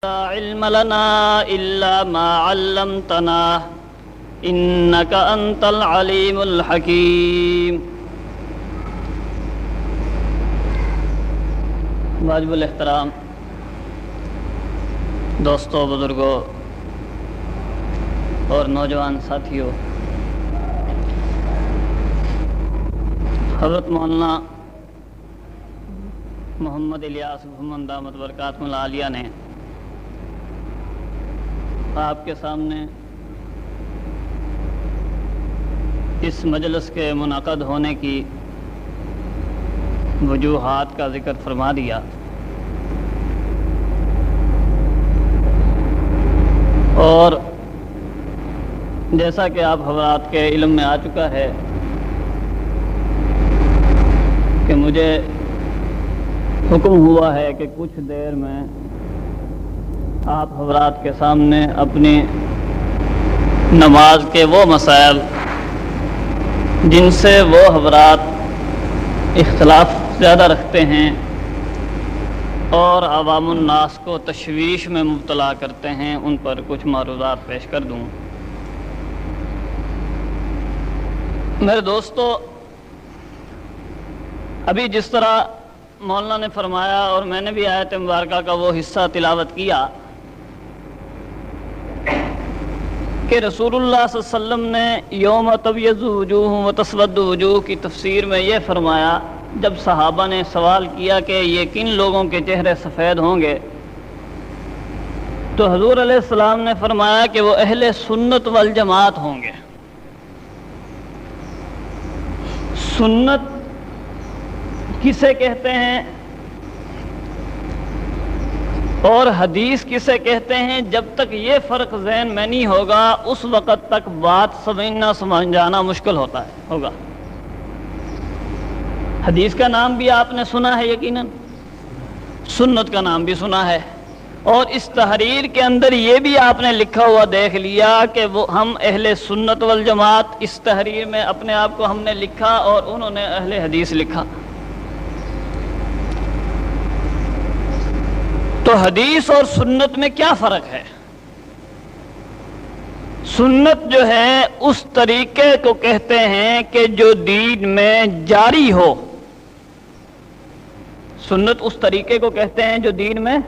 لا علم لنا إلا ما علمتنا إنك أنت العليم الحكيم۔ واجب الاحترام دوستوں، بزرگوں اور نوجوان ساتھیوں، حضرت مولانا محمد الیاس محمد دامت برکاتہ العالیہ نے آپ کے سامنے اس مجلس کے منعقد ہونے کی وجوہات کا ذکر فرما دیا، اور جیسا کہ آپ حضرات کے علم میں آ چکا ہے کہ مجھے حکم ہوا ہے کہ کچھ دیر میں آپ حضرات کے سامنے اپنی نماز کے وہ مسائل جن سے وہ حضرات اختلاف زیادہ رکھتے ہیں اور عوام الناس کو تشویش میں مبتلا کرتے ہیں، ان پر کچھ معروضات پیش کر دوں۔ میرے دوستو، ابھی جس طرح مولانا نے فرمایا اور میں نے بھی آیت مبارکہ کا وہ حصہ تلاوت کیا کہ رسول اللہ صلی اللہ علیہ وسلم نے یوم تبیض وجوہ و تسود وجوہ کی تفسیر میں یہ فرمایا، جب صحابہ نے سوال کیا کہ یہ کن لوگوں کے چہرے سفید ہوں گے، تو حضور علیہ السلام نے فرمایا کہ وہ اہل سنت والجماعت ہوں گے۔ سنت کسے کہتے ہیں اور حدیث کسے کہتے ہیں، جب تک یہ فرق ذہن میں نہیں ہوگا اس وقت تک بات سمجھ جانا مشکل ہوگا۔ حدیث کا نام بھی آپ نے سنا ہے یقیناً، سنت کا نام بھی سنا ہے، اور اس تحریر کے اندر یہ بھی آپ نے لکھا ہوا دیکھ لیا کہ وہ ہم اہل سنت والجماعت، اس تحریر میں اپنے آپ کو ہم نے لکھا اور انہوں نے اہل حدیث لکھا۔ تو حدیث اور سنت میں کیا فرق ہے؟ سنت جو ہے اس طریقے کو کہتے ہیں کہ جو دین میں جاری ہو، سنت اس طریقے کو کہتے ہیں جو دین میں،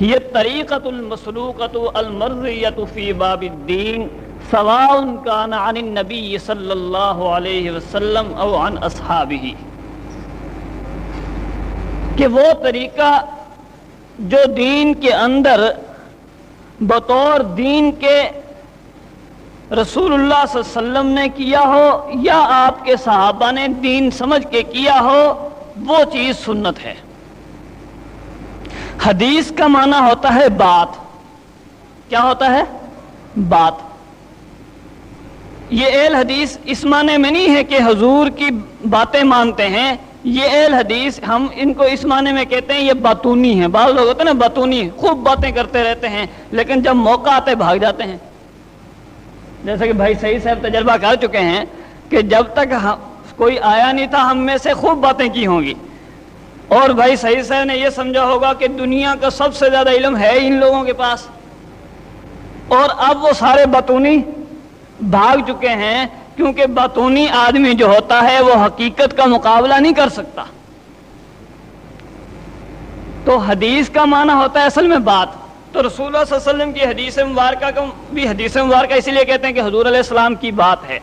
یہ طریقۃ المسلوقۃ المرضیۃ فی باب الدین سواء کان عن النبی صلی اللہ علیہ وسلم او عن اصحابہ، کہ وہ طریقہ جو دین کے اندر بطور دین کے رسول اللہ صلی اللہ علیہ وسلم نے کیا ہو یا آپ کے صحابہ نے دین سمجھ کے کیا ہو، وہ چیز سنت ہے۔ حدیث کا معنی ہوتا ہے بات۔ کیا ہوتا ہے؟ بات۔ یہ اہل حدیث اس معنی میں نہیں ہے کہ حضور کی باتیں مانتے ہیں، یہ اہل حدیث ہم ان کو اس معنی میں کہتے ہیں یہ باتونی ہیں۔ بعض لوگ ہوتے ہیں نا باتونی، خوب باتیں کرتے رہتے ہیں لیکن جب موقع آتے بھاگ جاتے ہیں، جیسے کہ بھائی سعید صاحب تجربہ کر چکے ہیں کہ جب تک کوئی آیا نہیں تھا ہم میں سے خوب باتیں کی ہوں گی، اور بھائی سعید صاحب نے یہ سمجھا ہوگا کہ دنیا کا سب سے زیادہ علم ہے ان لوگوں کے پاس، اور اب وہ سارے باتونی بھاگ چکے ہیں، کیونکہ باتونی آدمی جو ہوتا ہے وہ حقیقت کا مقابلہ نہیں کر سکتا۔ تو حدیث کا معنی ہوتا ہے اصل میں بات۔ تو رسول اللہ صلی اللہ علیہ وسلم کی حدیث مبارکہ کو بھی حدیث مبارکہ اسی لیے کہتے ہیں کہ حضور علیہ السلام کی بات ہے۔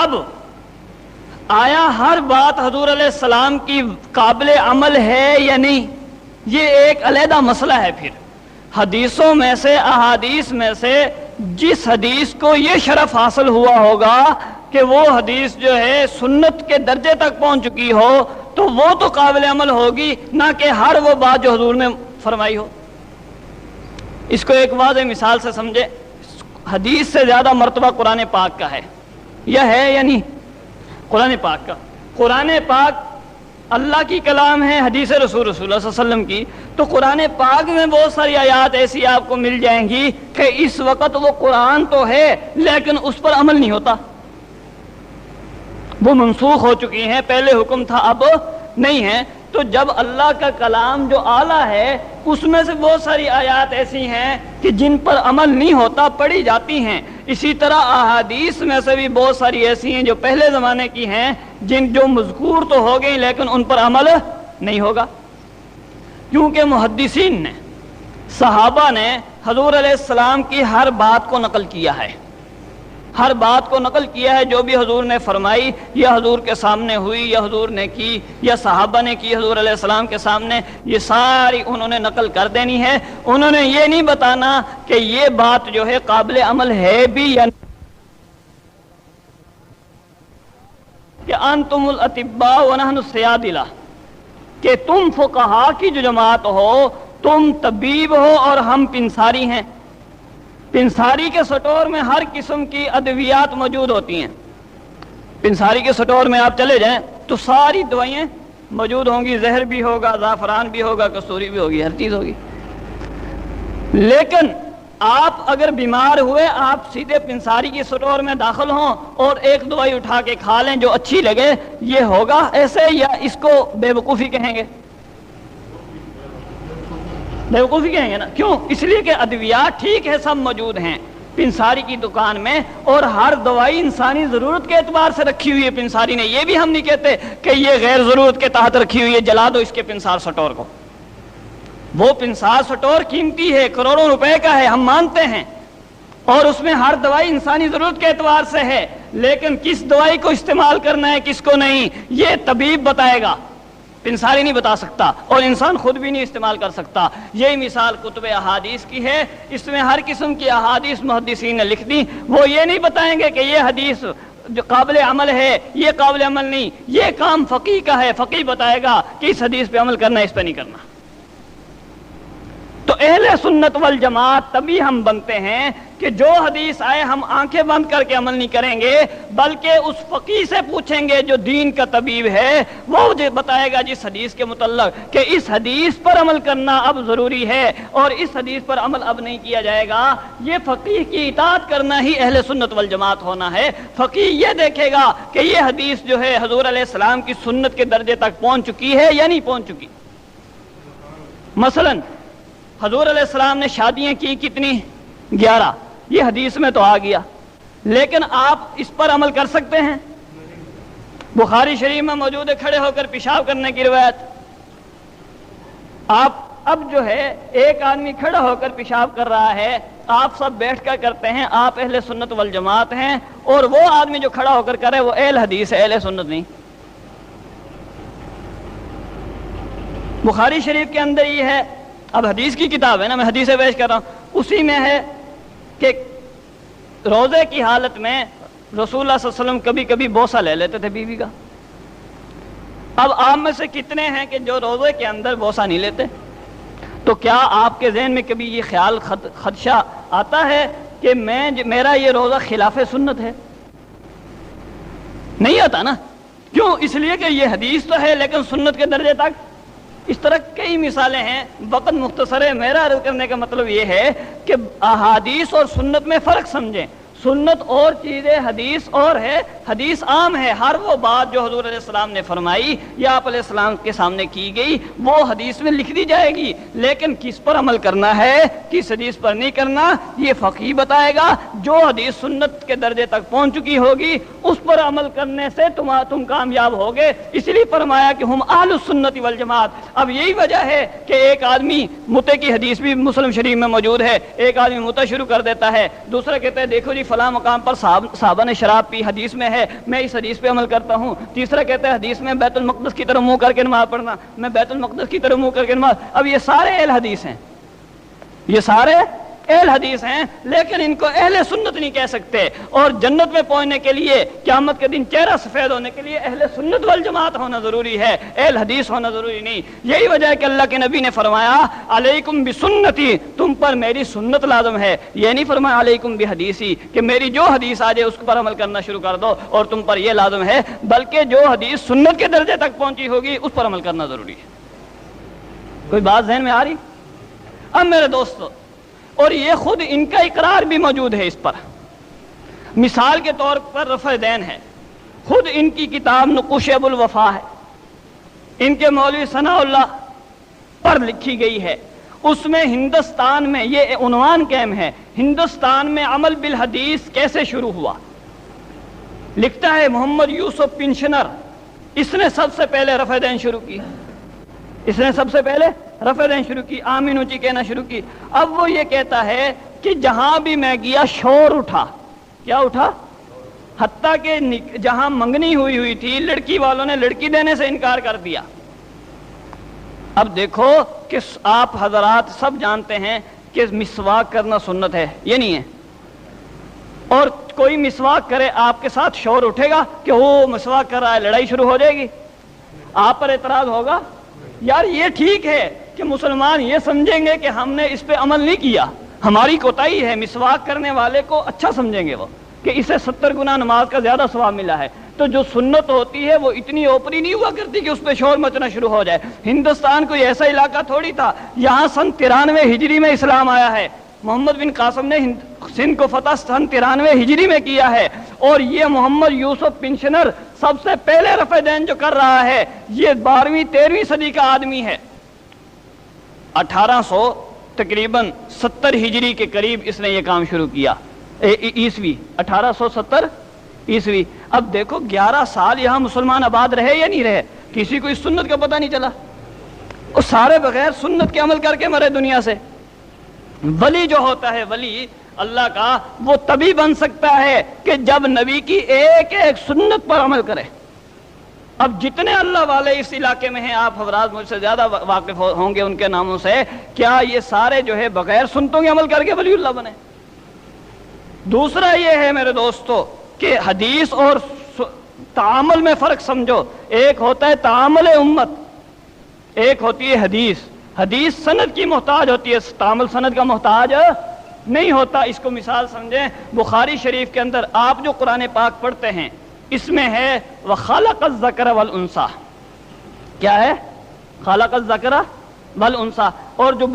اب آیا ہر بات حضور علیہ السلام کی قابل عمل ہے یا نہیں، یہ ایک علیحدہ مسئلہ ہے۔ پھر حدیثوں میں سے، احادیث میں سے جس حدیث کو یہ شرف حاصل ہوا ہوگا کہ وہ حدیث جو ہے سنت کے درجے تک پہنچ چکی ہو، تو وہ تو قابل عمل ہوگی، نہ کہ ہر وہ بات جو حضور نے فرمائی ہو۔ اس کو ایک واضح مثال سے سمجھے، حدیث سے زیادہ مرتبہ قرآن پاک کا ہے، یہ ہے یا نہیں؟ قرآن پاک کا، قرآن پاک اللہ کی کلام ہے، حدیث رسول اللہ صلی اللہ علیہ وسلم کی، تو قرآن پاک میں بہت ساری آیات ایسی آپ کو مل جائیں گی کہ اس وقت وہ قرآن تو ہے لیکن اس پر عمل نہیں ہوتا، وہ منسوخ ہو چکی ہیں، پہلے حکم تھا اب نہیں ہے۔ تو جب اللہ کا کلام جو اعلیٰ ہے اس میں سے بہت ساری آیات ایسی ہیں کہ جن پر عمل نہیں ہوتا، پڑھی جاتی ہیں۔ اسی طرح احادیث میں سے بھی بہت ساری ایسی ہیں جو پہلے زمانے کی ہیں، جو مذکور تو ہو گئی لیکن ان پر عمل نہیں ہوگا، کیونکہ محدثین نے، صحابہ نے حضور علیہ السلام کی ہر بات کو نقل کیا ہے، ہر بات کو نقل کیا ہے۔ جو بھی حضور نے فرمائی یا حضور کے سامنے ہوئی یا حضور نے کی یا صحابہ نے کی حضور علیہ السلام کے سامنے، یہ ساری انہوں نے نقل کر دینی ہے۔ انہوں نے یہ نہیں بتانا کہ یہ بات جو ہے قابل عمل ہے بھی یا نہیں، کہ انتم الاطباء ونحن الصیادلہ، کہ تم فقہا کی جو جماعت ہو، تم طبیب ہو اور ہم پنساری ہیں۔ پنساری کے سٹور میں ہر قسم کی ادویات موجود ہوتی ہیں۔ پنساری کے سٹور میں آپ چلے جائیں تو ساری دوائیں موجود ہوں گی، زہر بھی ہوگا، زعفران بھی ہوگا، کستوری بھی ہوگی، ہر چیز ہوگی۔ لیکن آپ اگر بیمار ہوئے، آپ سیدھے پنساری کی سٹور میں داخل ہوں اور ایک دوائی اٹھا کے کھا لیں جو اچھی لگے، یہ ہوگا ایسے یا اس کو بے وقوفی کہیں گے؟ بے وقوفی کہیں گے نا۔ کیوں؟ اس لیے کہ ادویات ٹھیک ہے سب موجود ہیں پنساری کی دکان میں، اور ہر دوائی انسانی ضرورت کے اعتبار سے رکھی ہوئی ہے پنساری نے۔ یہ بھی ہم نہیں کہتے کہ یہ غیر ضرورت کے تحت رکھی ہوئی ہے، جلا دو اس کے پنسار سٹور کو۔ وہ پنسار سٹور قیمتی ہے، کروڑوں روپے کا ہے، ہم مانتے ہیں، اور اس میں ہر دوائی انسانی ضرورت کے اعتبار سے ہے، لیکن کس دوائی کو استعمال کرنا ہے کس کو نہیں، یہ طبیب بتائے گا، پنساری نہیں بتا سکتا، اور انسان خود بھی نہیں استعمال کر سکتا۔ یہی مثال کتب احادیث کی ہے، اس میں ہر قسم کی احادیث محدثین نے لکھ دی۔ وہ یہ نہیں بتائیں گے کہ یہ حدیث جو قابل عمل ہے، یہ قابل عمل نہیں، یہ کام فقیہ کا ہے، فقیہ بتائے گا کہ اس حدیث پہ عمل کرنا ہے، اس پہ نہیں کرنا۔ تو اہل سنت والجماعت تبھی ہم بنتے ہیں کہ جو حدیث آئے ہم آنکھیں بند کر کے عمل نہیں کریں گے، بلکہ اس فقیہ سے پوچھیں گے جو دین کا طبیب ہے، وہ مجھے بتائے گا جس حدیث کے متعلق کہ اس حدیث پر عمل کرنا اب ضروری ہے اور اس حدیث پر عمل اب نہیں کیا جائے گا۔ یہ فقیہ کی اطاعت کرنا ہی اہل سنت والجماعت ہونا ہے۔ فقیہ یہ دیکھے گا کہ یہ حدیث جو ہے حضور علیہ السلام کی سنت کے درجے تک پہنچ چکی ہے یا نہیں پہنچ چکی۔ مثلاً حضور علیہ السلام نے شادیاں کی کتنی؟ 11، یہ حدیث میں تو آ گیا، لیکن آپ اس پر عمل کر سکتے ہیں؟ بخاری شریف میں موجود ہے کھڑے ہو کر پیشاب کرنے کی روایت۔ آپ اب جو ہے ایک آدمی کھڑا ہو کر پیشاب کر رہا ہے، آپ سب بیٹھ کر کرتے ہیں، آپ اہل سنت والجماعت ہیں، اور وہ آدمی جو کھڑا ہو کر کرے وہ اہل حدیث ہے، اہل سنت نہیں۔ بخاری شریف کے اندر یہ ہے، اب حدیث کی کتاب ہے نا، میں حدیثیں پیش کر رہا ہوں، اسی میں ہے کہ روزے کی حالت میں رسول اللہ صلی اللہ علیہ وسلم کبھی کبھی بوسہ لے لیتے تھے بیوی کا۔ اب آپ میں سے کتنے ہیں کہ جو روزے کے اندر بوسہ نہیں لیتے؟ تو کیا آپ کے ذہن میں کبھی یہ خیال خدشہ آتا ہے کہ میرا یہ روزہ خلاف سنت ہے؟ نہیں آتا نا۔ کیوں؟ اس لیے کہ یہ حدیث تو ہے لیکن سنت کے درجے تک۔ اس طرح کئی مثالیں ہیں، وقت مختصر ہے، میرا عرض کرنے کا مطلب یہ ہے کہ احادیث اور سنت میں فرق سمجھیں۔ سنت اور چیز ہے، حدیث اور ہے۔ حدیث عام ہے، ہر وہ بات جو حضور علیہ السلام نے فرمائی یا آپ علیہ السلام کے سامنے کی گئی وہ حدیث میں لکھ دی جائے گی، لیکن کس پر عمل کرنا ہے کس حدیث پر نہیں کرنا یہ فقیہ بتائے گا۔ جو حدیث سنت کے درجے تک پہنچ چکی ہوگی اس پر عمل کرنے سے تم کامیاب ہوگے۔ اس لیے فرمایا کہ ہم اہل السنت والجماعت۔ اب یہی وجہ ہے کہ ایک آدمی متے کی حدیث بھی مسلم شریف میں موجود ہے، ایک آدمی متا شروع کر دیتا ہے، دوسرا کہتا ہے دیکھو جی فلاں مقام پر صحابہ نے شراب پی، حدیث میں ہے، میں اس حدیث پہ عمل کرتا ہوں۔ تیسرا کہتا ہے حدیث میں بیت المقدس کی طرف منہ کر کے نماز پڑھنا، میں بیت المقدس کی طرف منہ کر کے نماز۔ اب یہ سارے اہل حدیث ہیں، یہ سارے اہل حدیث ہیں، لیکن ان کو اہل سنت نہیں کہہ سکتے۔ اور جنت میں پہنچنے کے لیے، قیامت کے دن چہرہ سفید ہونے کے لیے اہل سنت والجماعت ہونا ضروری ہے، اہل حدیث ہونا ضروری نہیں۔ یہی وجہ ہے کہ اللہ کے نبی نے فرمایا علیکم بسنتی، تم پر میری سنت لازم ہے۔ یہ نہیں فرمایا علیکم بحدیثی کہ میری جو حدیث آ جائے اس پر عمل کرنا شروع کر دو اور تم پر یہ لازم ہے، بلکہ جو حدیث سنت کے درجے تک پہنچی ہوگی اس پر عمل کرنا ضروری ہے۔ کوئی بات ذہن میں آ رہی؟ اب میرے دوستو، اور یہ خود ان کا اقرار بھی موجود ہے اس پر۔ مثال کے طور پر رفع دین ہے، خود ان کی کتاب نقوش ابو الوفا ہے، ان کے مولوی ثناء اللہ پر لکھی گئی ہے، اس میں ہندوستان میں یہ عنوان قائم ہے، ہندوستان میں عمل بالحدیث کیسے شروع ہوا۔ لکھتا ہے محمد یوسف پنشنر، اس نے سب سے پہلے رفع دین شروع کی، اس نے سب سے پہلے رفع دین شروع کی، آمین اونچی کہنا شروع کی۔ اب وہ یہ کہتا ہے کہ جہاں بھی میں گیا شور اٹھا، کیا اٹھا؟ حتیٰ کہ جہاں منگنی ہوئی تھی لڑکی والوں نے لڑکی دینے سے انکار کر دیا۔ اب دیکھو کہ آپ حضرات سب جانتے ہیں کہ مسواک کرنا سنت ہے، یہ نہیں ہے، اور کوئی مسواک کرے آپ کے ساتھ شور اٹھے گا کہ وہ مسواک کر رہا ہے، لڑائی شروع ہو جائے گی، آپ پر اعتراض ہوگا؟ یار یہ ٹھیک ہے کہ مسلمان یہ سمجھیں گے کہ ہم نے اس پہ عمل نہیں کیا، ہماری کوتاہی ہے، مسواک کرنے والے کو اچھا سمجھیں گے وہ کہ اسے 70 گنا نماز کا زیادہ ثواب ملا ہے۔ تو جو سنت ہوتی ہے وہ اتنی اوپری نہیں ہوا کرتی کہ اس پہ شور مچنا شروع ہو جائے۔ ہندوستان کوئی ایسا علاقہ تھوڑی تھا، یہاں سن 93 ہجری میں اسلام آیا ہے، محمد بن قاسم نے سندھ کو فتح سن 93 ہجری میں کیا ہے، اور یہ محمد یوسف پنشنر سب سے پہلے رفع دین جو کر رہا ہے یہ 12ویں 13ویں صدی کا آدمی ہے۔ 1800 تقریباً 70 ہجری کے قریب اس نے یہ کام شروع کیا، عیسوی 1870 عیسوی۔ اب دیکھو 11 سال یہاں مسلمان آباد رہے یا نہیں رہے، کسی کو اس سنت کا پتہ نہیں چلا، وہ سارے بغیر سنت کے عمل کر کے مرے دنیا سے۔ ولی جو ہوتا ہے ولی اللہ کا، وہ تبھی بن سکتا ہے کہ جب نبی کی ایک ایک سنت پر عمل کرے۔ اب جتنے اللہ والے اس علاقے میں ہیں، آپ حضرات مجھ سے زیادہ واقف ہوں گے ان کے ناموں سے، کیا یہ سارے جو ہے بغیر سنتوں کے عمل کر کے ولی اللہ بنے؟ دوسرا یہ ہے میرے دوستو کہ حدیث اور تعامل میں فرق سمجھو، ایک ہوتا ہے تعامل امت، ایک ہوتی ہے حدیث۔ حدیث سند کی محتاج ہوتی ہے، تعامل سند کا محتاج نہیں ہوتا۔ اس کو مثال سمجھیں، بخاری شریف کے اندر آپ جو قرآن پاک پڑھتے ہیں اس میں ہے وَخَلَقَ الذَّكَرَ وَالْأُنثَىٰ، کیا ہے؟ خَلَقَ الذَّكَرَ وَالْأُنثَىٰ۔ اور جو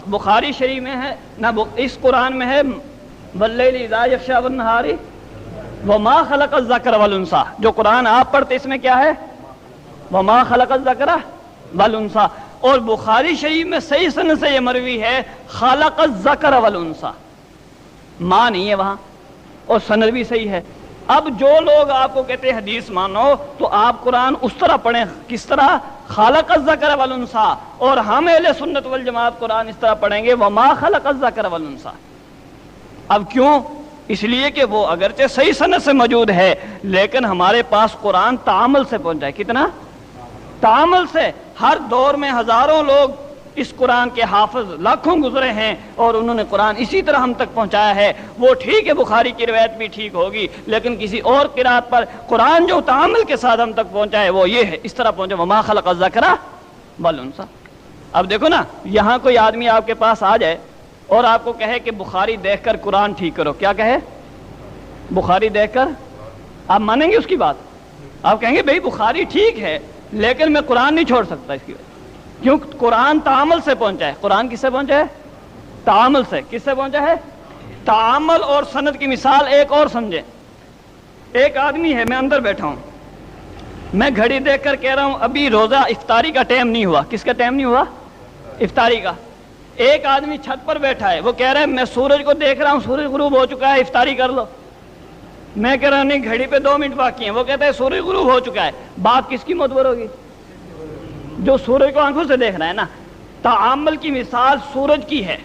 بخاری شریف میں ہے نہ، اس قرآن میں ہے وَاللَّيْلِ إِذَا يَغْشَىٰ وَالنَّهَارِ وَمَا خَلَقَ الذَّكَرَ وَالْأُنثَىٰ۔ جو قرآن آپ پڑھتے اس میں کیا ہے؟ وَمَا خَلَقَ الذَّكَرَ وَالْأُنثَىٰ۔ اور بخاری شریف میں صحیح سند سے یہ مروی ہے خَلَقَ الذَّكَرَ وَالْأُنثَىٰ، ماں نہیں ہے وہاں، اور سند بھی صحیح ہے۔ اب جو لوگ آپ کو کہتے ہیں حدیث مانو، تو آپ قرآن اس طرح پڑھیں، کس طرح؟ خَلَقَ الذَّكَرَ وَالْأُنثَىٰ۔ اور ہم اہل سنت والجماعت قرآن اس طرح پڑھیں گے وَمَا خَلَقَ الذَّكَرَ وَالْأُنثَىٰ۔ اب کیوں؟ اس لیے کہ وہ اگرچہ صحیح سند سے موجود ہے لیکن ہمارے پاس قرآن تعامل سے پہنچا ہے۔ کتنا؟ تعامل سے۔ ہر دور میں ہزاروں لوگ اس قرآن کے حافظ لاکھوں گزرے ہیں اور انہوں نے قرآن اسی طرح ہم تک پہنچایا ہے۔ وہ ٹھیک ہے بخاری کی روایت بھی ٹھیک ہوگی لیکن کسی اور قرات پر قرآن جو تعامل کے ساتھ ہم تک پہنچا ہے وہ یہ ہے، اس طرح پہنچا وما خلق الذکر والانثى۔ اب دیکھو نا، یہاں کوئی آدمی آپ کے پاس آ جائے اور آپ کو کہے کہ بخاری دیکھ کر قرآن ٹھیک کرو، کیا کہے؟ بخاری دیکھ کر، آپ مانیں گے اس کی بات؟ آپ کہیں گے بھئی بخاری ٹھیک ہے لیکن میں قرآن نہیں چھوڑ سکتا اس کی وجہ، کیوں؟ قرآن تعامل سے پہنچا ہے۔ قرآن کس سے پہنچا ہے؟ تعامل سے۔ کس سے پہنچا ہے؟ تعامل اور سند کی مثال ایک اور سمجھیں۔ ایک آدمی ہے، میں اندر بیٹھا ہوں، میں گھڑی دیکھ کر کہہ رہا ہوں ابھی روزہ افطاری کا ٹائم نہیں ہوا۔ کس کا ٹائم نہیں ہوا؟ افطاری کا۔ ایک آدمی چھت پر بیٹھا ہے، وہ کہہ رہا ہے میں سورج کو دیکھ رہا ہوں، سورج غروب ہو چکا ہے، افطاری کر لو۔ میں کہہ رہا ہوں نہیں، گھڑی پہ 2 منٹ باقی ہیں۔ وہ کہتا ہے سورج غروب ہو چکا ہے۔ بات کس کی معتبر ہوگی؟ جو سورج کو آنکھوں سے دیکھ رہا ہے نا۔ تعامل کی مثال سورج کی ہے۔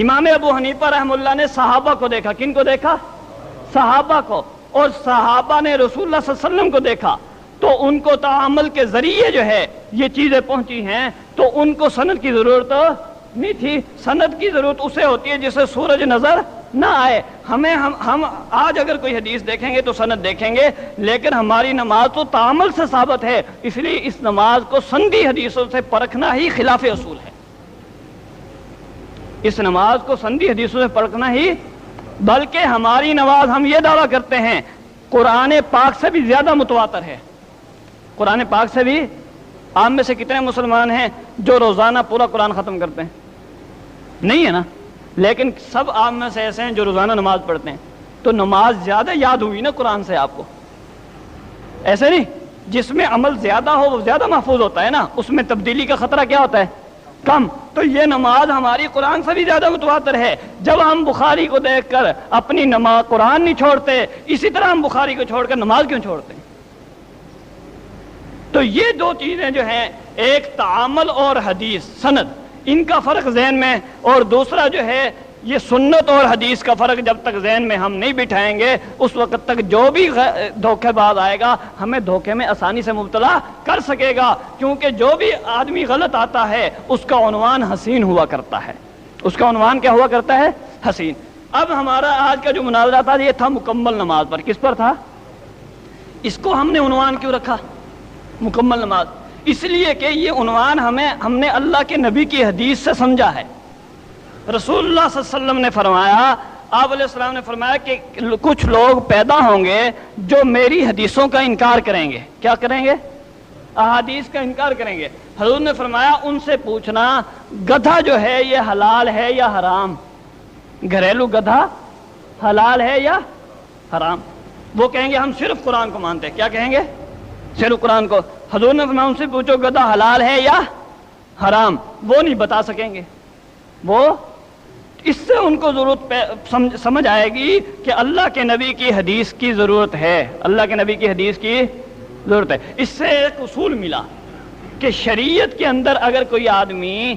امام ابو حنیفہ رحمہ اللہ نے صحابہ کو دیکھا۔ کن کو دیکھا؟ صحابہ کو۔ اور صحابہ نے رسول اللہ صلی اللہ علیہ وسلم کو دیکھا، تو ان کو تعامل کے ذریعے جو ہے یہ چیزیں پہنچی ہیں، تو ان کو سند کی ضرورت نہیں تھی۔ سند کی ضرورت اسے ہوتی ہے جسے سورج نظر نہ آئے۔ ہم آج اگر کوئی حدیث دیکھیں گے تو سند دیکھیں گے، لیکن ہماری نماز تو تعامل سے ثابت ہے، اس لیے اس نماز کو سندی حدیثوں سے پرکھنا ہی خلاف اصول ہے۔ اس نماز کو سندی حدیثوں سے پرکھنا ہی، بلکہ ہماری نماز ہم یہ دعویٰ کرتے ہیں قرآن پاک سے بھی زیادہ متواتر ہے۔ قرآن پاک سے بھی۔ آپ میں سے کتنے مسلمان ہیں جو روزانہ پورا قرآن ختم کرتے ہیں؟ نہیں ہے نا؟ لیکن سب آپ میں سے ایسے ہیں جو روزانہ نماز پڑھتے ہیں، تو نماز زیادہ یاد ہوئی نا قرآن سے آپ کو؟ ایسے نہیں، جس میں عمل زیادہ ہو وہ زیادہ محفوظ ہوتا ہے نا، اس میں تبدیلی کا خطرہ کیا ہوتا ہے؟ کم، تو یہ نماز ہماری قرآن سے بھی زیادہ متواتر ہے۔ جب ہم بخاری کو دیکھ کر اپنی نماز قرآن نہیں چھوڑتے، اسی طرح ہم بخاری کو چھوڑ کر نماز کیوں چھوڑتے ہیں؟ تو یہ دو چیزیں جو ہیں، ایک تعامل اور حدیث سند، ان کا فرق ذہن میں، اور دوسرا جو ہے یہ سنت اور حدیث کا فرق جب تک ذہن میں ہم نہیں بٹھائیں گے، اس وقت تک جو بھی دھوکے باز آئے گا ہمیں دھوکے میں آسانی سے مبتلا کر سکے گا، کیونکہ جو بھی آدمی غلط آتا ہے اس کا عنوان حسین ہوا کرتا ہے۔ اس کا عنوان کیا ہوا کرتا ہے؟ حسین۔ اب ہمارا آج کا جو مناظرہ تھا یہ تھا مکمل نماز پر۔ کس پر تھا؟ اس کو ہم نے عنوان کیوں رکھا مکمل نماز؟ اس لیے کہ یہ عنوان ہم نے اللہ کے نبی کی حدیث سے سمجھا ہے۔ رسول اللہ صلی اللہ علیہ وسلم نے فرمایا، آپ علیہ السلام نے فرمایا کہ کچھ لوگ پیدا ہوں گے جو میری حدیثوں کا انکار کریں گے۔ کیا کریں گے؟ احادیث کا انکار کریں گے۔ حضور نے فرمایا ان سے پوچھنا گدھا جو ہے یہ حلال ہے یا حرام؟ گھریلو گدھا حلال ہے یا حرام؟ وہ کہیں گے ہم صرف قرآن کو مانتے ہیں۔ کیا کہیں گے؟ صرف قرآن کو۔ حضور نے فرمایا ان سے پوچھو گدھا حلال ہے یا حرام؟ وہ نہیں بتا سکیں گے۔ وہ اس سے ان کو ضرورت سمجھ آئے گی کہ اللہ کے نبی کی حدیث کی ضرورت ہے، اللہ کے نبی کی حدیث کی ضرورت ہے۔ اس سے ایک اصول ملا کہ شریعت کے اندر اگر کوئی آدمی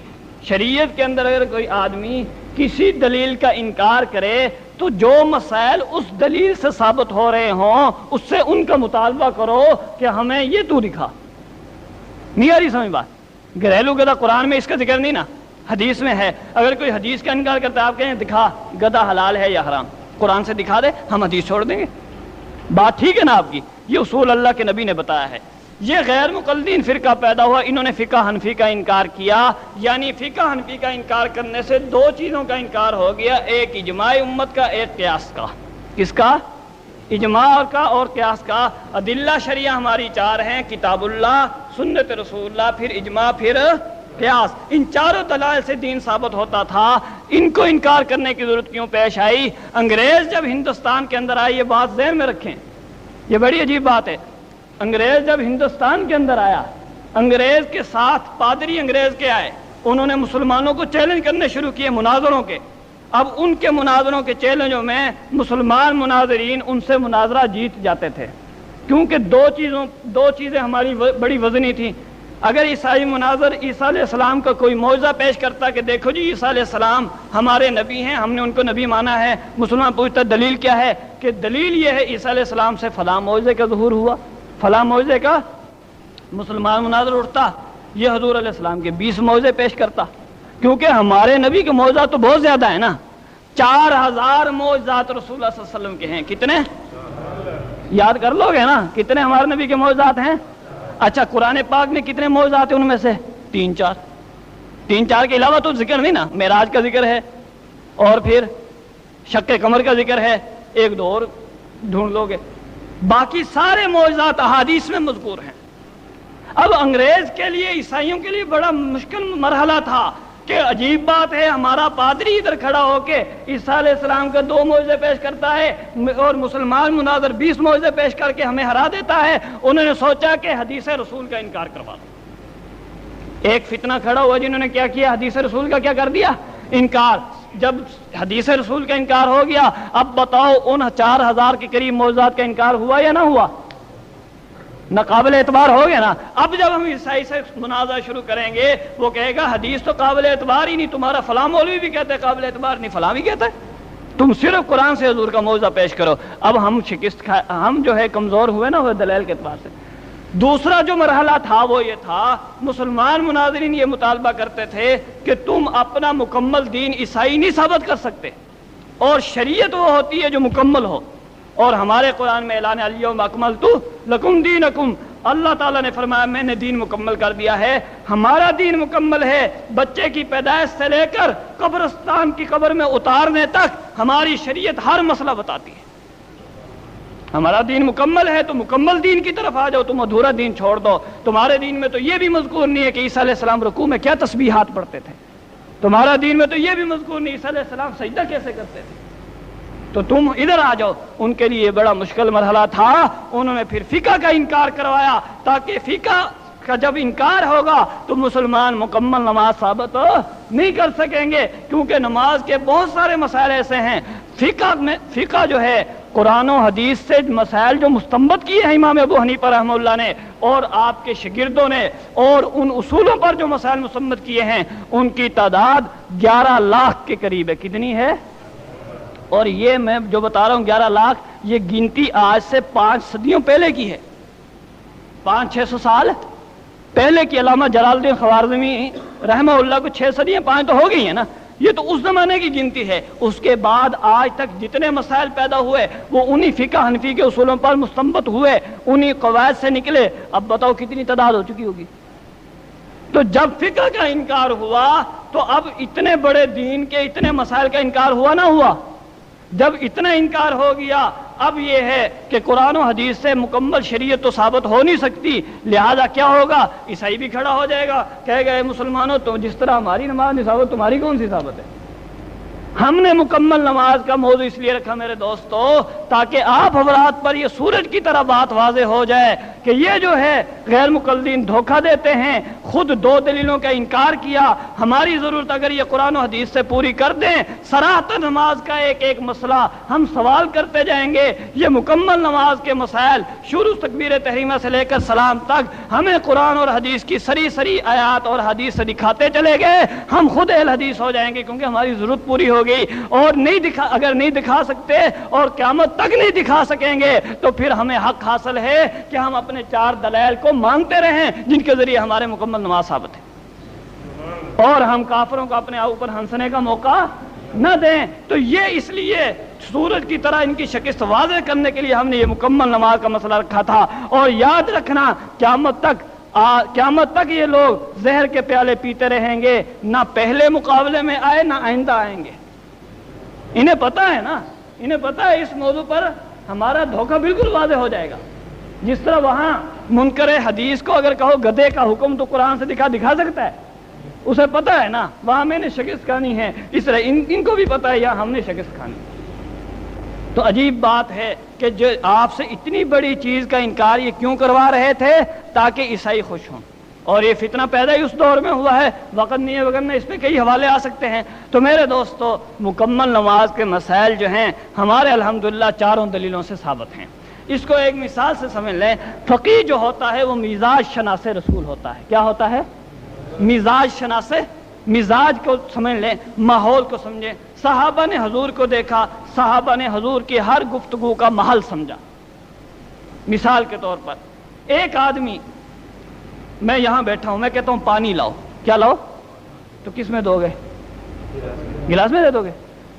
کسی دلیل کا انکار کرے تو جو مسائل اس دلیل سے ثابت ہو رہے ہوں اس سے ان کا مطالبہ کرو کہ ہمیں یہ تو دکھا۔ نہیں آ رہی سمجھ بات؟ گھریلو گدھا قرآن میں اس کا ذکر نہیں نا، حدیث میں ہے۔ اگر کوئی حدیث کا انکار کرتا ہے آپ کہیں دکھا گدھا حلال ہے یا حرام، قرآن سے دکھا دے، ہم حدیث چھوڑ دیں گے۔ بات ٹھیک ہے نا آپ کی؟ یہ اصول اللہ کے نبی نے بتایا ہے۔ یہ غیر مقلدین فرقہ پیدا ہوا، انہوں نے فقہ حنفی کا انکار کیا، یعنی فقہ حنفی کا انکار کرنے سے دو چیزوں کا انکار ہو گیا، ایک اجماع امت کا، ایک قیاس کا۔ کس کا؟ اجماع کا اور قیاس کا۔ ادلہ شریعہ ہماری چار ہیں، کتاب اللہ، سنت رسول اللہ، پھر اجماع، پھر قیاس۔ ان چاروں دلائل سے دین ثابت ہوتا تھا، ان کو انکار کرنے کی ضرورت کیوں پیش آئی؟ انگریز جب ہندوستان کے اندر آئے، یہ بات ذہن میں رکھیں، یہ بڑی عجیب بات ہے۔ انگریز جب ہندوستان کے اندر آیا، انگریز کے ساتھ پادری انگریز کے آئے، انہوں نے مسلمانوں کو چیلنج کرنے شروع کیے مناظروں کے۔ اب ان کے مناظروں کے چیلنجوں میں مسلمان مناظرین ان سے مناظرہ جیت جاتے تھے، کیونکہ دو چیزیں ہماری بڑی وزنی تھیں۔ اگر عیسائی مناظر عیسیٰ علیہ السلام کا کوئی معجزہ پیش کرتا کہ دیکھو جی عیسیٰ علیہ السلام ہمارے نبی ہیں، ہم نے ان کو نبی مانا ہے، مسلمان پوچھتا دلیل کیا ہے؟ کہ دلیل یہ ہے عیسیٰ علیہ السلام سے فلاں معجزے کا ظہور ہوا، فلاں معجزے کا۔ مسلمان مناظر اٹھتا، یہ حضور علیہ السلام کے 20 معجزے پیش کرتا، کیونکہ ہمارے نبی کے معجزات تو بہت زیادہ ہیں نا، 4000 معجزات رسول اللہ صلی اللہ علیہ وسلم کے ہیں۔ کتنے یاد کر لو گے نا کتنے ہمارے نبی کے معجزات ہیں؟ اچھا قرآن پاک میں کتنے معجزات ہیں؟ ان میں سے 3-4 کے علاوہ تو ذکر نہیں نا، معراج کا ذکر ہے اور پھر شق قمر کا ذکر ہے، 1-2 اور ڈھونڈ لو گے، باقی سارے معجزات احادیث میں مذکور ہیں۔ اب انگریز کے لیے، عیسائیوں کے لیے بڑا مشکل مرحلہ تھا کہ عجیب بات ہے، ہمارا پادری ادھر کھڑا ہو کے عیسیٰ علیہ السلام کا 2 معجزے پیش کرتا ہے اور مسلمان مناظر 20 معجزے پیش کر کے ہمیں ہرا دیتا ہے۔ انہوں نے سوچا کہ حدیث رسول کا انکار کروا دو۔ ایک فتنہ کھڑا ہوا جنہوں نے کیا کیا؟ حدیث رسول کا کیا کر دیا؟ انکار۔ جب حدیث رسول کا انکار ہو گیا، اب بتاؤ ان 4000 کے قریب معجزات کا انکار ہوا یا نہ ہوا؟ نہ قابل اعتبار ہو گیا نا۔ اب جب ہم عیسائی سے مناظرہ شروع کریں گے، وہ کہے گا حدیث تو قابل اعتبار ہی نہیں، تمہارا فلاں مولوی بھی کہتا ہے قابل اعتبار نہیں، فلاں بھی کہتا ہے، تم صرف قرآن سے حضور کا معجزہ پیش کرو۔ اب ہم جو ہے کمزور ہوئے نا وہ دلائل کے اعتبار سے۔ دوسرا جو مرحلہ تھا وہ یہ تھا، مسلمان مناظرین یہ مطالبہ کرتے تھے کہ تم اپنا مکمل دین عیسائی نہیں ثابت کر سکتے، اور شریعت وہ ہوتی ہے جو مکمل ہو، اور ہمارے قرآن میں اعلان الیوم اکملت لکم دینکم، اللہ تعالیٰ نے فرمایا میں نے دین مکمل کر دیا ہے۔ ہمارا دین مکمل ہے، بچے کی پیدائش سے لے کر قبرستان کی قبر میں اتارنے تک ہماری شریعت ہر مسئلہ بتاتی ہے۔ ہمارا دین مکمل ہے تو مکمل دین کی طرف آ جاؤ، تم ادھورا دین چھوڑ دو۔ تمہارے دین میں تو یہ بھی مذکور نہیں ہے کہ عیسیٰ علیہ السلام رکوع میں کیا تسبیحات پڑھتے تھے، تمہارا دین میں تو یہ بھی مذکور نہیں عیسیٰ علیہ السلام سجدہ کیسے کرتے تھے، تو تم ادھر آ جاؤ۔ ان کے لیے بڑا مشکل مرحلہ تھا، انہوں نے پھر فقہ کا انکار کروایا تاکہ فقہ کا جب انکار ہوگا تو مسلمان مکمل نماز ثابت نہیں کر سکیں گے، کیونکہ نماز کے بہت سارے مسائل ایسے ہیں۔ فقہ جو ہے قرآن و حدیث سے مسائل جو مستنبط کیے ہیں امام ابو حنیفہ رحمہ اللہ نے اور آپ کے شاگردوں نے، اور ان اصولوں پر جو مسائل مستنبط کیے ہیں، ان کی تعداد 11 لاکھ کے قریب ہے۔ کتنی ہے؟ اور یہ میں جو بتا رہا ہوں 11 لاکھ، یہ گنتی آج سے 5 صدیوں پہلے کی ہے، 500-600 سال پہلے کی۔ علامہ جلال الدین خوارزمی رحمہ اللہ کو 6 صدیاں 5 تو ہو گئی ہیں نا، یہ تو اس زمانے کی گنتی ہے۔ اس کے بعد آج تک جتنے مسائل پیدا ہوئے وہ انہی فقہ حنفی کے اصولوں پر مستنبط ہوئے، انہی قواعد سے نکلے۔ اب بتاؤ کتنی تعداد ہو چکی ہوگی۔ تو جب فقہ کا انکار ہوا تو اب اتنے بڑے دین کے اتنے مسائل کا انکار ہوا نہ ہوا؟ جب اتنا انکار ہو گیا، اب یہ ہے کہ قرآن و حدیث سے مکمل شریعت تو ثابت ہو نہیں سکتی، لہذا کیا ہوگا؟ عیسائی بھی کھڑا ہو جائے گا، کہے گا اے مسلمانوں تو جس طرح ہماری نماز نہیں ثابت، تمہاری کون سی ثابت ہے؟ ہم نے مکمل نماز کا موضوع اس لیے رکھا میرے دوستو تاکہ آپ حضرات پر یہ سورج کی طرح بات واضح ہو جائے کہ یہ جو ہے غیر مقلدین دھوکہ دیتے ہیں، خود 2 دلیلوں کا انکار کیا۔ ہماری ضرورت اگر یہ قرآن و حدیث سے پوری کر دیں، صراحتاً نماز کا ایک ایک مسئلہ ہم سوال کرتے جائیں گے، یہ مکمل نماز کے مسائل شروع تکبیر تحریمہ سے لے کر سلام تک ہمیں قرآن اور حدیث کی سری آیات اور حدیث سے دکھاتے چلے گئے، ہم خود اہل حدیث ہو جائیں گے، کیونکہ ہماری ضرورت پوری ہو گئی۔ اور اگر نہیں دکھا سکتے اور قیامت تک نہیں دکھا سکیں گے تو پھر ہمیں حق حاصل ہے کہ ہم اپنے 4 دلائل کو مانتے رہیں جن کے ذریعے ہمارے مکمل نماز ثابت ہے، اور ہم کافروں کو اپنے اوپر ہنسنے کا موقع نہ دیں۔ تو یہ اس لیے سورج کی طرح ان کی شکست واضح کرنے کے لیے ہم نے یہ مکمل نماز کا مسئلہ رکھا تھا۔ اور یاد رکھنا قیامت تک یہ لوگ زہر کے پیالے پیتے رہیں گے، نہ پہلے مقابلے میں آئے نہ آئندہ آئیں گے۔ انہیں پتا ہے نا، انہیں پتا ہے اس موضوع پر ہمارا دھوکہ بالکل واضح ہو جائے گا۔ جس طرح وہاں منکر حدیث کو اگر کہو گدھے کا حکم تو قرآن سے دکھا سکتا ہے، اسے پتا ہے نا وہاں میں نے شکست کھانی ہے، اس طرح ان کو بھی پتا ہے یا ہم نے شکست کھانی۔ تو عجیب بات ہے کہ جو آپ سے اتنی بڑی چیز کا انکار یہ کیوں کروا رہے تھے؟ تاکہ عیسائی خوش ہوں۔ اور یہ فتنہ پیدا ہی اس دور میں ہوا ہے، وقت نہیں ہے وغیرہ، اس پہ کئی حوالے آ سکتے ہیں۔ تو میرے دوستو مکمل نماز کے مسائل جو ہیں ہمارے الحمدللہ 4 دلیلوں سے ثابت ہیں۔ اس کو ایک مثال سے سمجھ لیں، فقیہ جو ہوتا ہے وہ مزاج شناس رسول ہوتا ہے۔ کیا ہوتا ہے؟ مزاج شناس، مزاج کو سمجھ لیں، ماحول کو سمجھیں۔ صحابہ نے حضور کو دیکھا، صحابہ نے حضور کی ہر گفتگو کا محل سمجھا۔ مثال کے طور پر ایک آدمی، میں یہاں بیٹھا ہوں، میں کہتا ہوں پانی لاؤ، کیا لاؤ؟ تو کس میں دو گے؟ گلاس میں دے دو گے۔